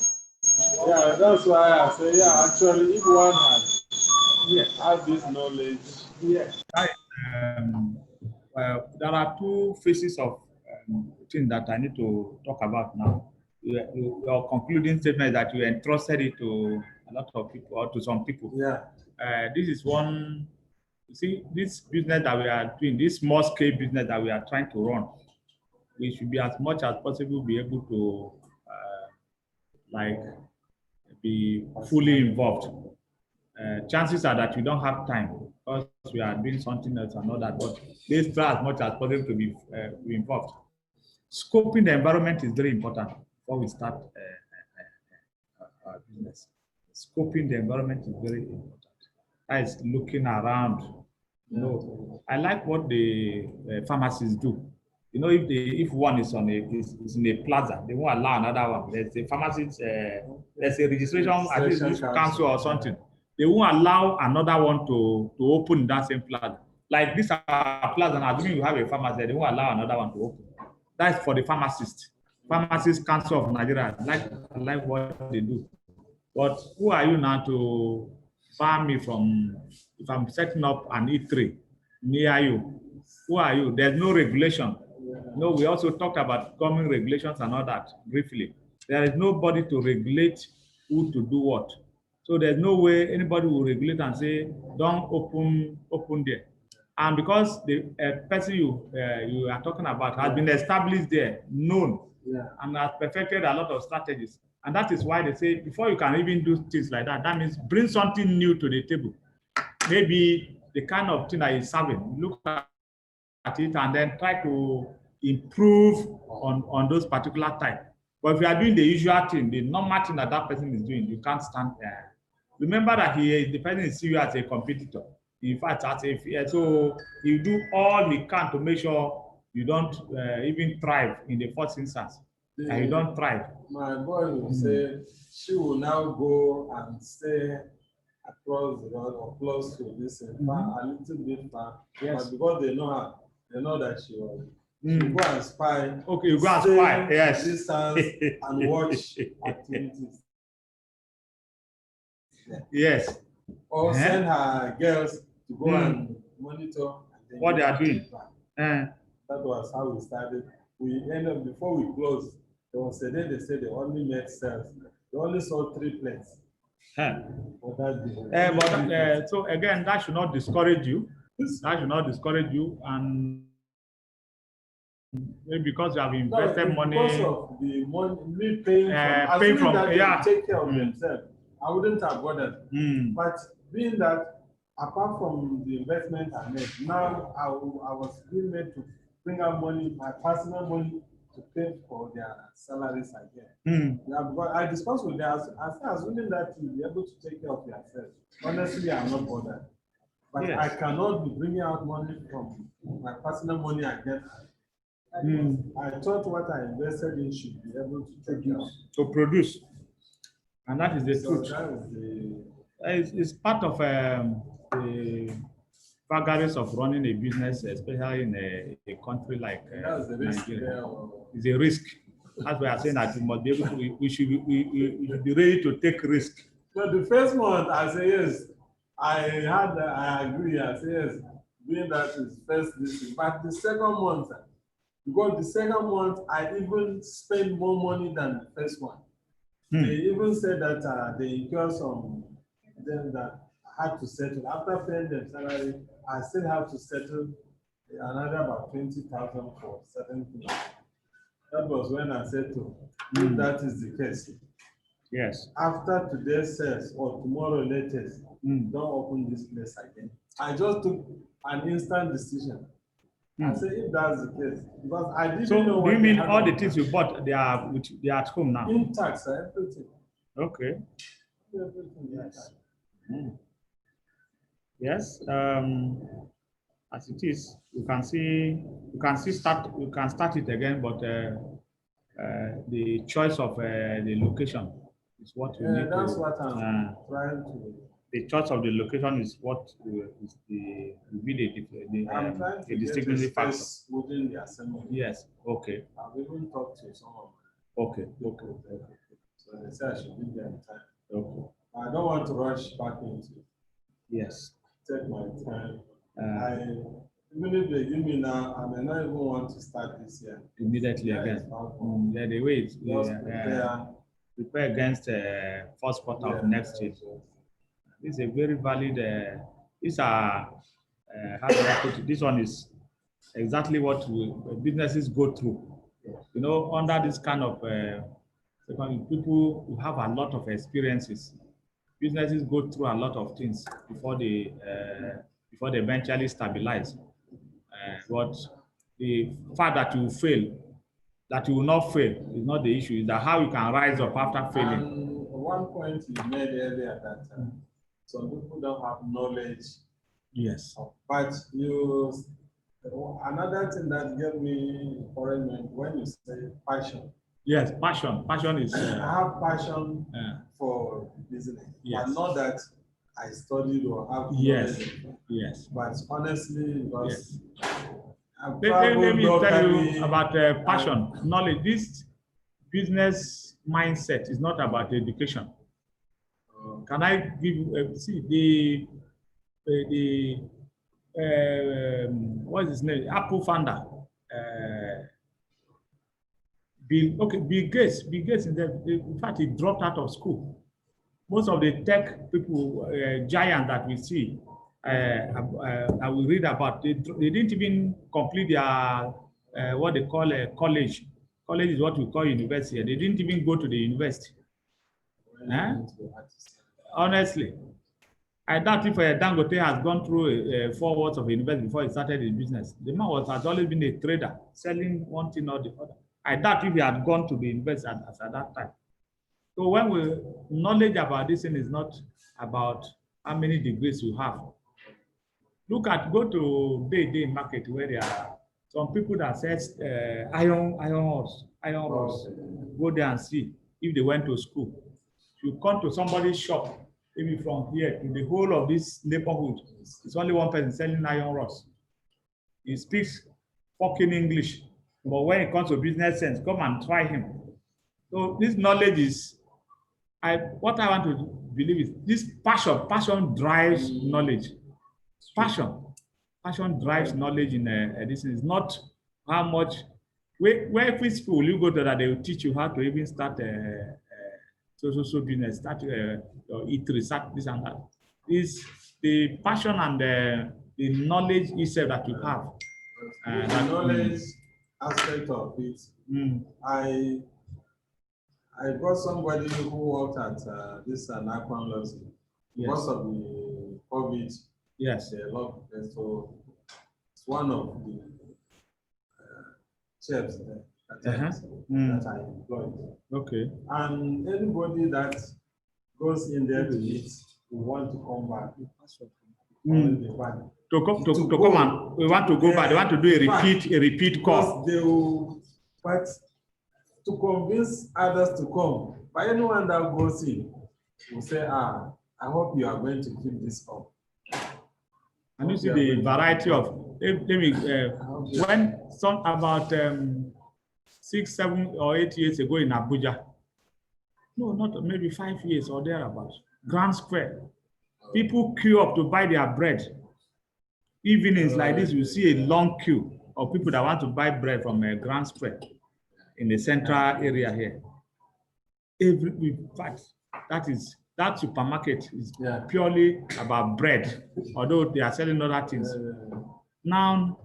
yeah, that's why I say yeah. Actually, if one Yes. had this knowledge, Yes. There are two phases of things that I need to talk about now. Your concluding statement that you entrusted it to a lot of people or to some people. yeah, This is one. You see, this business that we are doing, this small scale business that we are trying to run, we should be as much as possible be able to like be fully involved. Chances are that you don't have time because we are doing something else and all that, but let's try as much as possible to be involved. Scoping the environment is very important before we start our business. Scoping the environment is very important. That is looking around. You know, I like what the pharmacists do. You know, if one is is in a plaza, they won't allow another one. There's a pharmacist, there's a registration at least council or something. They won't allow another one to open in that same plaza. Like this plaza, assuming you have a pharmacy, they won't allow another one to open. That's for the pharmacist. Pharmacist Council of Nigeria. I like what they do. But who are you now to farm me from if I'm setting up an E3 near you? Who are you? There's no regulation. No, we also talked about government regulations and all that briefly. There is nobody to regulate who to do what. So there's no way anybody will regulate and say, don't open there. And because the person you are talking about has been established there, known, and has perfected a lot of strategies. And that is why they say before you can even do things like that, that means bring something new to the table. Maybe the kind of thing that is serving, look at it and then try to improve on those particular type. But if you are doing the usual thing, the normal thing that that person is doing, you can't stand there. Remember that the person is serious as a competitor. In fact, so you do all you can to make sure you don't even thrive in the first instance. And you don't thrive. My boy will say she will now go and stay across the road or close to this far, a little bit far. Yes. But because they know her, they know that she will go and spy. Okay, you go and spy. Yes. Distance and watch activities. Yes. Or send her girls to go and monitor what they are doing. That was how we started. We ended up before we closed. There was a day they said they only made sales. They only sold 3 plates. For that day. So again, that should not discourage you. That should not discourage you, and maybe because you have invested money. Because of the money, me paying from that yeah. they take care of themselves, I wouldn't have bothered. But being that, apart from the investment I made, now I was being made to bring out money, my personal money, to pay for their salaries again. Yeah, because I discussed with them, assuming that you'll be able to take care of yourself. Honestly, I'm not bothered. But I cannot be bringing out money from my personal money again. I thought what I invested in should be able to take care of. To produce. And that is the truth. That is it's part of the vagaries of running a business, especially in a country like Nigeria. It's a risk. That's why I'm saying that we must be able to, we should be ready to take risk. So the first month, I say yes. I agree. I say yes. Doing that is first this. But the second month, because the second month, I even spend more money than the first one. They even said that they incur some them that I had to settle. After paying them salary, I still have to settle another about 20,000 for certain things. That was when I said to, if that is the case, Yes. after today's sales or tomorrow latest, don't open this place again. I just took an instant decision. I say if that's the case, because I didn't know. So do you mean all the things you bought, they are at home now? Intact, sir, everything. Okay. Everything, yes. Yes. As it is, you can start it again, but the choice of the location is what you need. That's what I'm trying to. The choice of the location is what is will be I'm trying to distinguishing get a factor space within the assembly. Yes. Okay. I've even talked to some of Okay. people. So they say I should be there in time. Okay. I don't want to rush back into it. Yes. Take my time. Even if they give me now, I may not even want to start this year. Immediately again. Yeah, the way it's prepare against first quarter of next year. This is a very valid. These are how do I put it? This one is exactly what businesses go through. You know, under this kind of people who have a lot of experiences. Businesses go through a lot of things before they eventually stabilize. But the fact that you fail, that you will not fail, is not the issue. Is that how you can rise up after failing. And one point you made earlier that some people don't have knowledge. Yes. But another thing that gave me encouragement when you say passion. Yes, passion. Passion is. I have passion for business, but not that I studied or have knowledge. Yes. But honestly, because let me tell you about passion, knowledge. This business mindset is not about education. Can I give you see the what is his name? Apple founder. Bill Gates. Bill Gates, in fact, he dropped out of school. Most of the tech people, giant that we see, I will read about. They didn't even complete their what they call a college. College is what we call university. They didn't even go to the university. Honestly, I doubt if Dangote has gone through 4 years of university before he started his business. The man has always been a trader, selling one thing or the other. I doubt if he had gone to the university at that time. So when knowledge about this thing is not about how many degrees you have. Go to Day market where there are some people that says iron rods. Go there and see if they went to school. You come to somebody's shop, maybe from here to the whole of this neighborhood. It's only one person selling iron rods. He speaks fucking English, but when it comes to business sense, come and try him. So this knowledge is, what I want to believe is this passion. Passion drives knowledge. Passion drives knowledge in this is not how much. Where which school you go to that they will teach you how to even start so business, start your eatery, start this and that. Is the passion and the knowledge itself that you have. The knowledge aspect of it. I got somebody who worked at this Nakwan Lodge because of the COVID. Yes. So it's one of the chefs there that I employed. Okay. And anybody that goes in there to eat will want to come back. To come and we want to go back. They want to do a repeat course. They will, but to convince others to come, but anyone that goes in will say, I hope you are going to keep this up. And you see the variety of, when some about 6, 7, or 8 years ago in Abuja, no, not maybe 5 years or thereabouts, Grand Square, people queue up to buy their bread. Evenings like this, you see a long queue of people that want to buy bread from Grand Square in the central area here. In fact, that supermarket is purely about bread, although they are selling other things. Now,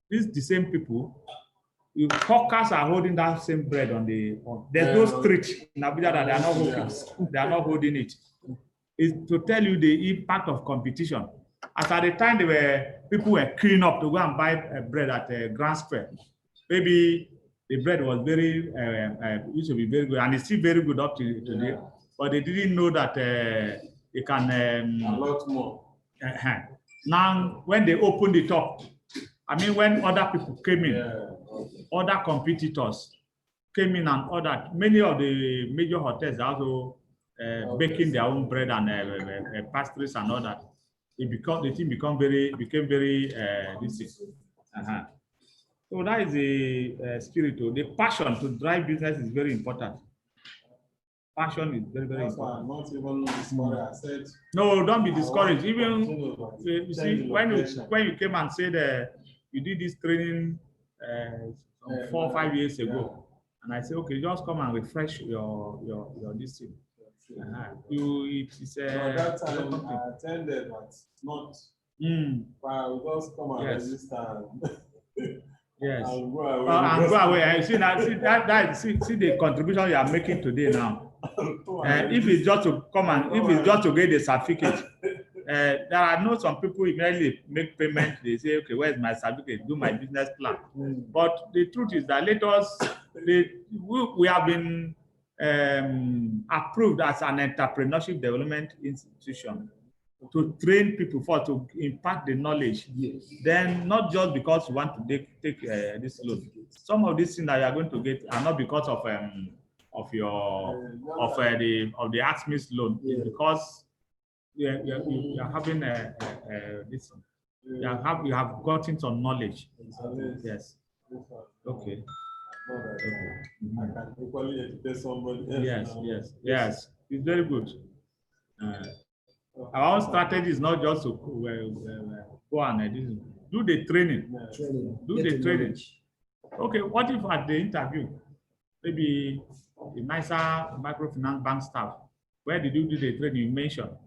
these the same people hawkers are holding that same bread on the. There's no street in Abuja that they are not holding. They are not holding it. It's to tell you the impact of competition. As at the time, people were queuing up to go and buy bread at Grand Square. Maybe the bread was used to be very good, and it's still very good up to today. But they didn't know that they can a lot more. Now, when they opened it up, I mean, when other people came in, other competitors came in and ordered. Many of the major hotels are also baking their own bread and pastries and all that. The thing became very this thing. So that is the spirit. The passion to drive business is very important. Passion is very important. Not even discouraged. I said, no, don't be discouraged. Even you see, when you came and said you did this training 4 or 5 years ago, and I said, okay, just come and refresh your this thing. It's that time I attended, but not. I will just come and register. Yes. And go away. See the contribution you are making today now. If it's just to come and if it's just to get the certificate, there are some people immediately make payment. They say, okay, where's my certificate? Do my business plan. But the truth is that we have been approved as an entrepreneurship development institution to train people to impart the knowledge. Then not just because you want to take this loan. Some of these things that you are going to get are not because of the AGSMEIS loan. It's because you are having this. You have gotten some knowledge. Yes. Okay. I can equally educate somebody else. Yes. It's very good. Our own strategy is not just to go and do the training. Do the training. Okay, what if at the interview, maybe a nicer microfinance bank staff, where did you do the training? You mentioned.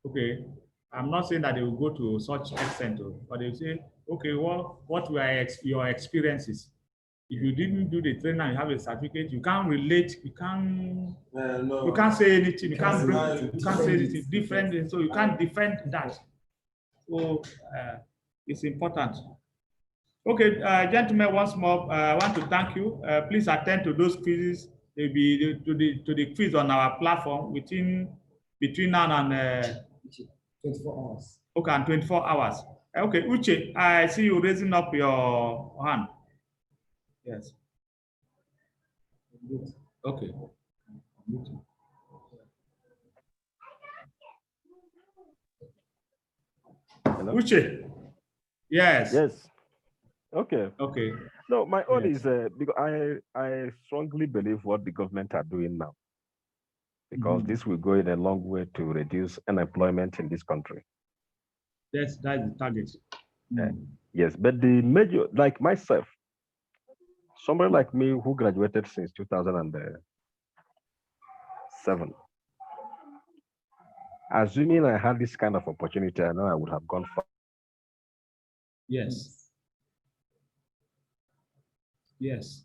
Okay, I'm not saying that they will go to such extent, but they say, okay, what were your experiences? If you didn't do the training and you have a certificate, you can't relate. You can't say anything. You can't say anything different. So you can't defend that. So it's important. Okay, gentlemen, once more, I want to thank you. Please attend to those quizzes. Maybe to the quiz on our platform between now and 24 hours. Okay, and 24 hours. Okay, Uche, I see you raising up your hand. Yes. Okay. Hello? Uche. Yes. Yes. Okay. Okay. No, my own is because I strongly believe what the government are doing now, because this will go in a long way to reduce unemployment in this country. Yes, that's the target. Yes, but the major, like myself, somebody like me who graduated since 2007, assuming I had this kind of opportunity, I know I would have gone far. Yes. Yes.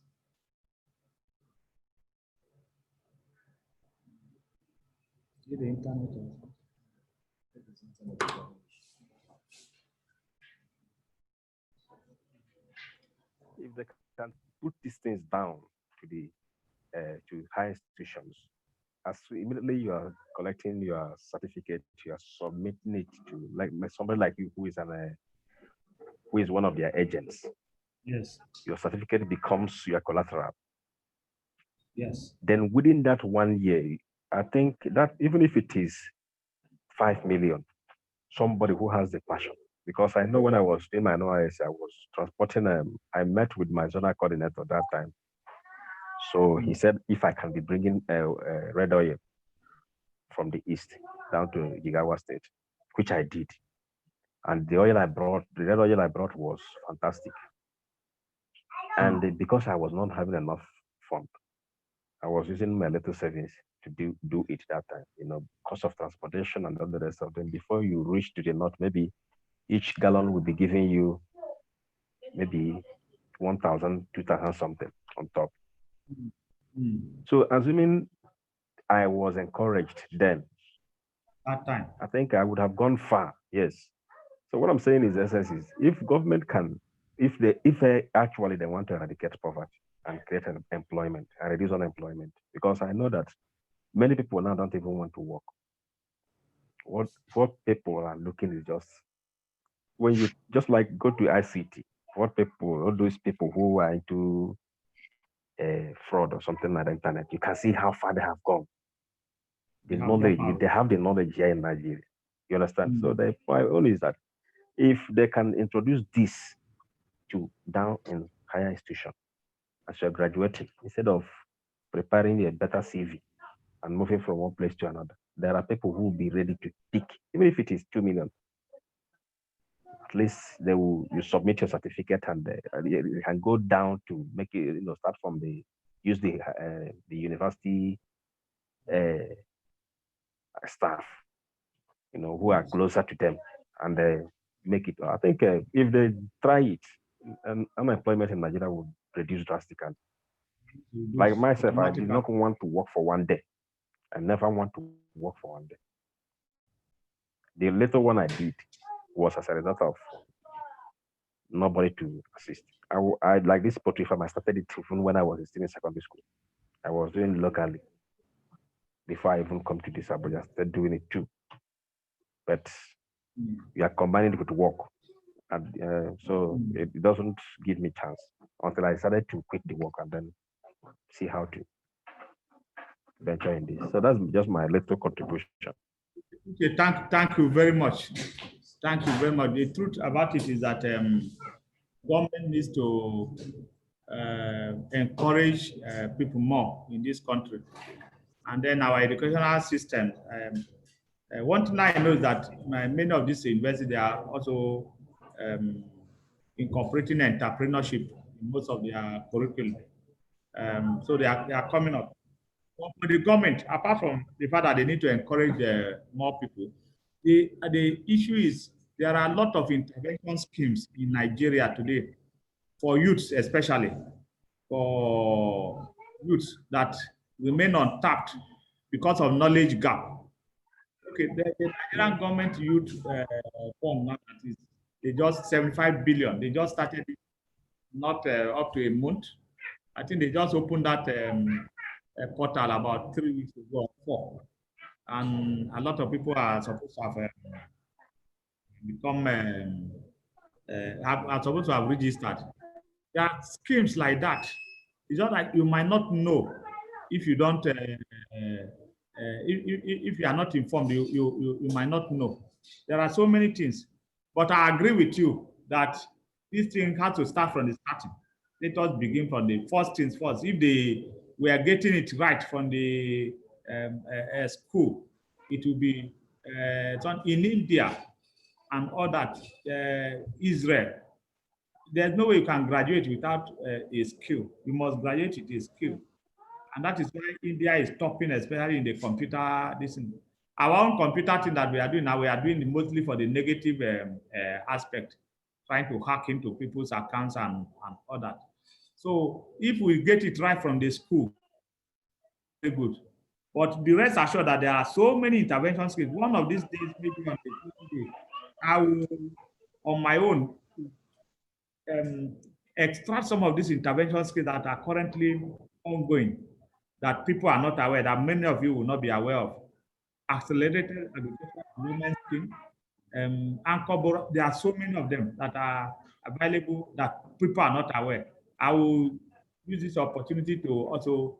The internet. If they can put these things down to high institutions, as immediately you are collecting your certificate, you are submitting it to somebody like you who is one of their agents. Yes. Your certificate becomes your collateral. Yes. Then within that 1 year, I think that even if it is 5 million, somebody who has the passion. Because I know when I was doing my NOIS, I was transporting, I met with my zonal coordinator that time. So he said, if I can be bringing red oil from the east down to Jigawa State, which I did. And the red oil I brought was fantastic. And because I was not having enough fund, I was using my little savings to do it that time, cost of transportation and all the rest of them. Before you reach to the north, maybe each gallon will be giving you maybe 1,000, 2,000 something on top. Mm. So assuming I was encouraged then, That time. I think I would have gone far. Yes. So what I'm saying is, essence is, if government can, if actually they want to eradicate poverty and create an employment and reduce unemployment, because I know that many people now don't even want to work. What people are looking is just, when you just like go to ICT, all those people who are into fraud or something like the internet, you can see how far they have gone. The They have knowledge, dropped out. they have the knowledge here in Nigeria. You understand? Mm. So the point only is that if they can introduce this to down in higher institution as you're graduating, instead of preparing a better CV and moving from one place to another, there are people who will be ready to pick, even if it is 2 million. At least you submit your certificate and you can go down to make it, start from use the university staff, who are closer to them, and make it. I think if they try it, unemployment in Nigeria would reduce drastically. Like myself, I did not want to work for one day. I never want to work for one day. The little one I did was as a result of nobody to assist. I like this poultry farm. I started it even when I was still in secondary school. I was doing locally before I even come to this Abuja. I started doing it too. But we are combining it with work. And so it doesn't give me chance until I decided to quit the work and then see how to venture in this. So that's just my little contribution. Okay, thank you very much. Thank you very much. The truth about it is that government needs to encourage people more in this country. And then our educational system. One thing I know is that many of these universities, they are also incorporating entrepreneurship in most of their curriculum. So they are coming up. For the government, apart from the fact that they need to encourage more people, the issue is there are a lot of intervention schemes in Nigeria today for youths, especially for youths that remain untapped because of knowledge gap. Okay, the Nigerian government youth fund now, that is, they just 75 billion. They just started it not up to a month. I think they just opened that portal about 3 weeks ago or 4. And a lot of people are supposed to have become, are supposed to have registered. There are schemes like that. It's just like you might not know if you don't, if you are not informed, you might not know. There are so many things. But I agree with you that this thing has to start from the starting. Let us begin from the first things first. If we are getting it right from the school, it will be in India and all that, Israel. There's no way you can graduate without a skill. You must graduate with a skill. And that is why India is topping, especially in the computer. Our own computer thing that we are doing now, we are doing mostly for the negative aspect, trying to hack into people's accounts and all that. So if we get it right from the school, very good. But be rest assured that there are so many intervention skills. One of these days, maybe on the day, I will, on my own, extract some of these intervention skills that are currently ongoing, that people are not aware, that many of you will not be aware of. Accelerated education women scheme, Anchor, there are so many of them that are available that people are not aware. I will use this opportunity to also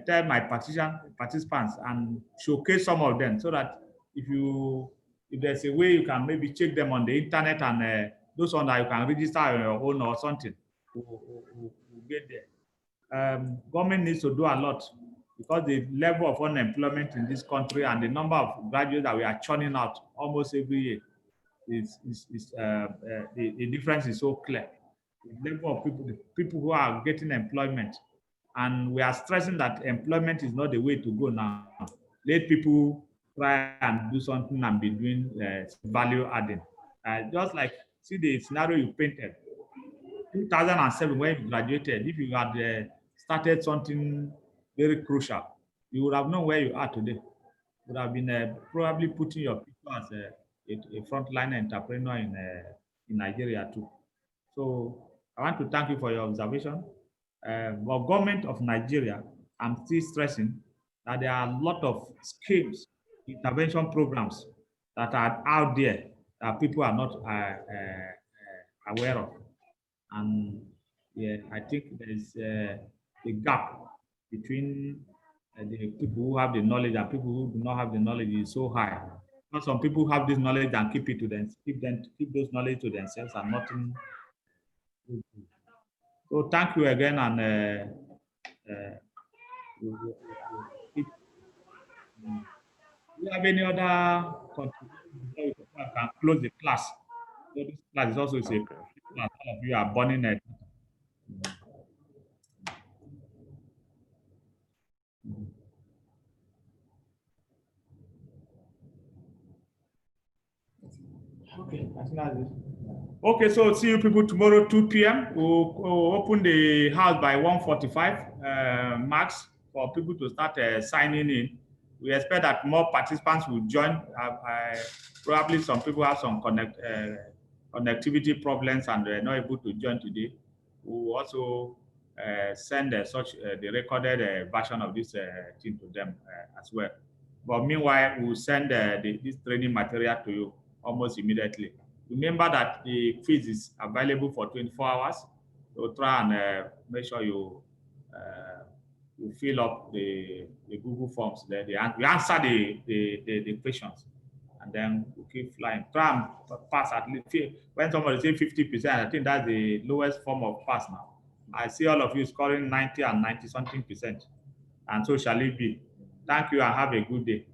tell my participants and showcase some of them so that if there's a way you can maybe check them on the internet and those ones that you can register on your own or something, we'll get there. Government needs to do a lot because the level of unemployment in this country and the number of graduates that we are churning out almost every year the difference is so clear. The level of the people who are getting employment, and we are stressing that employment is not the way to go now. Let people try and do something and be doing value adding. Just like see the scenario you painted. 2007 when you graduated, if you had started something very crucial, you would have known where you are today. You would have been probably putting your people as a frontline entrepreneur in Nigeria too. So I want to thank you for your observation. But government of Nigeria, I'm still stressing that there are a lot of schemes, intervention programs that are out there that people are not aware of. And yeah, I think there is a gap between the people who have the knowledge and people who do not have the knowledge is so high. But some people have this knowledge and keep it to them, keep those knowledge to themselves and nothing. So thank you again, and if you have any other contribution, I can close the class. So this class is also a class. All of you are burning it. Okay, I think that's it. Okay, so see you people tomorrow 2 p.m. We'll open the house by 1:45 max for people to start signing in. We expect that more participants will join. Probably some people have some connectivity problems and they're not able to join today. We'll also send the recorded version of this thing to them as well. But meanwhile, we'll send this training material to you almost immediately. Remember that the quiz is available for 24 hours. So try and make sure you fill up the Google forms there. We answer the questions, and then we keep flying. Try and pass at least. When somebody say 50%, I think that's the lowest form of pass now. I see all of you scoring 90 and 90 something %, and so shall it be. Thank you and have a good day.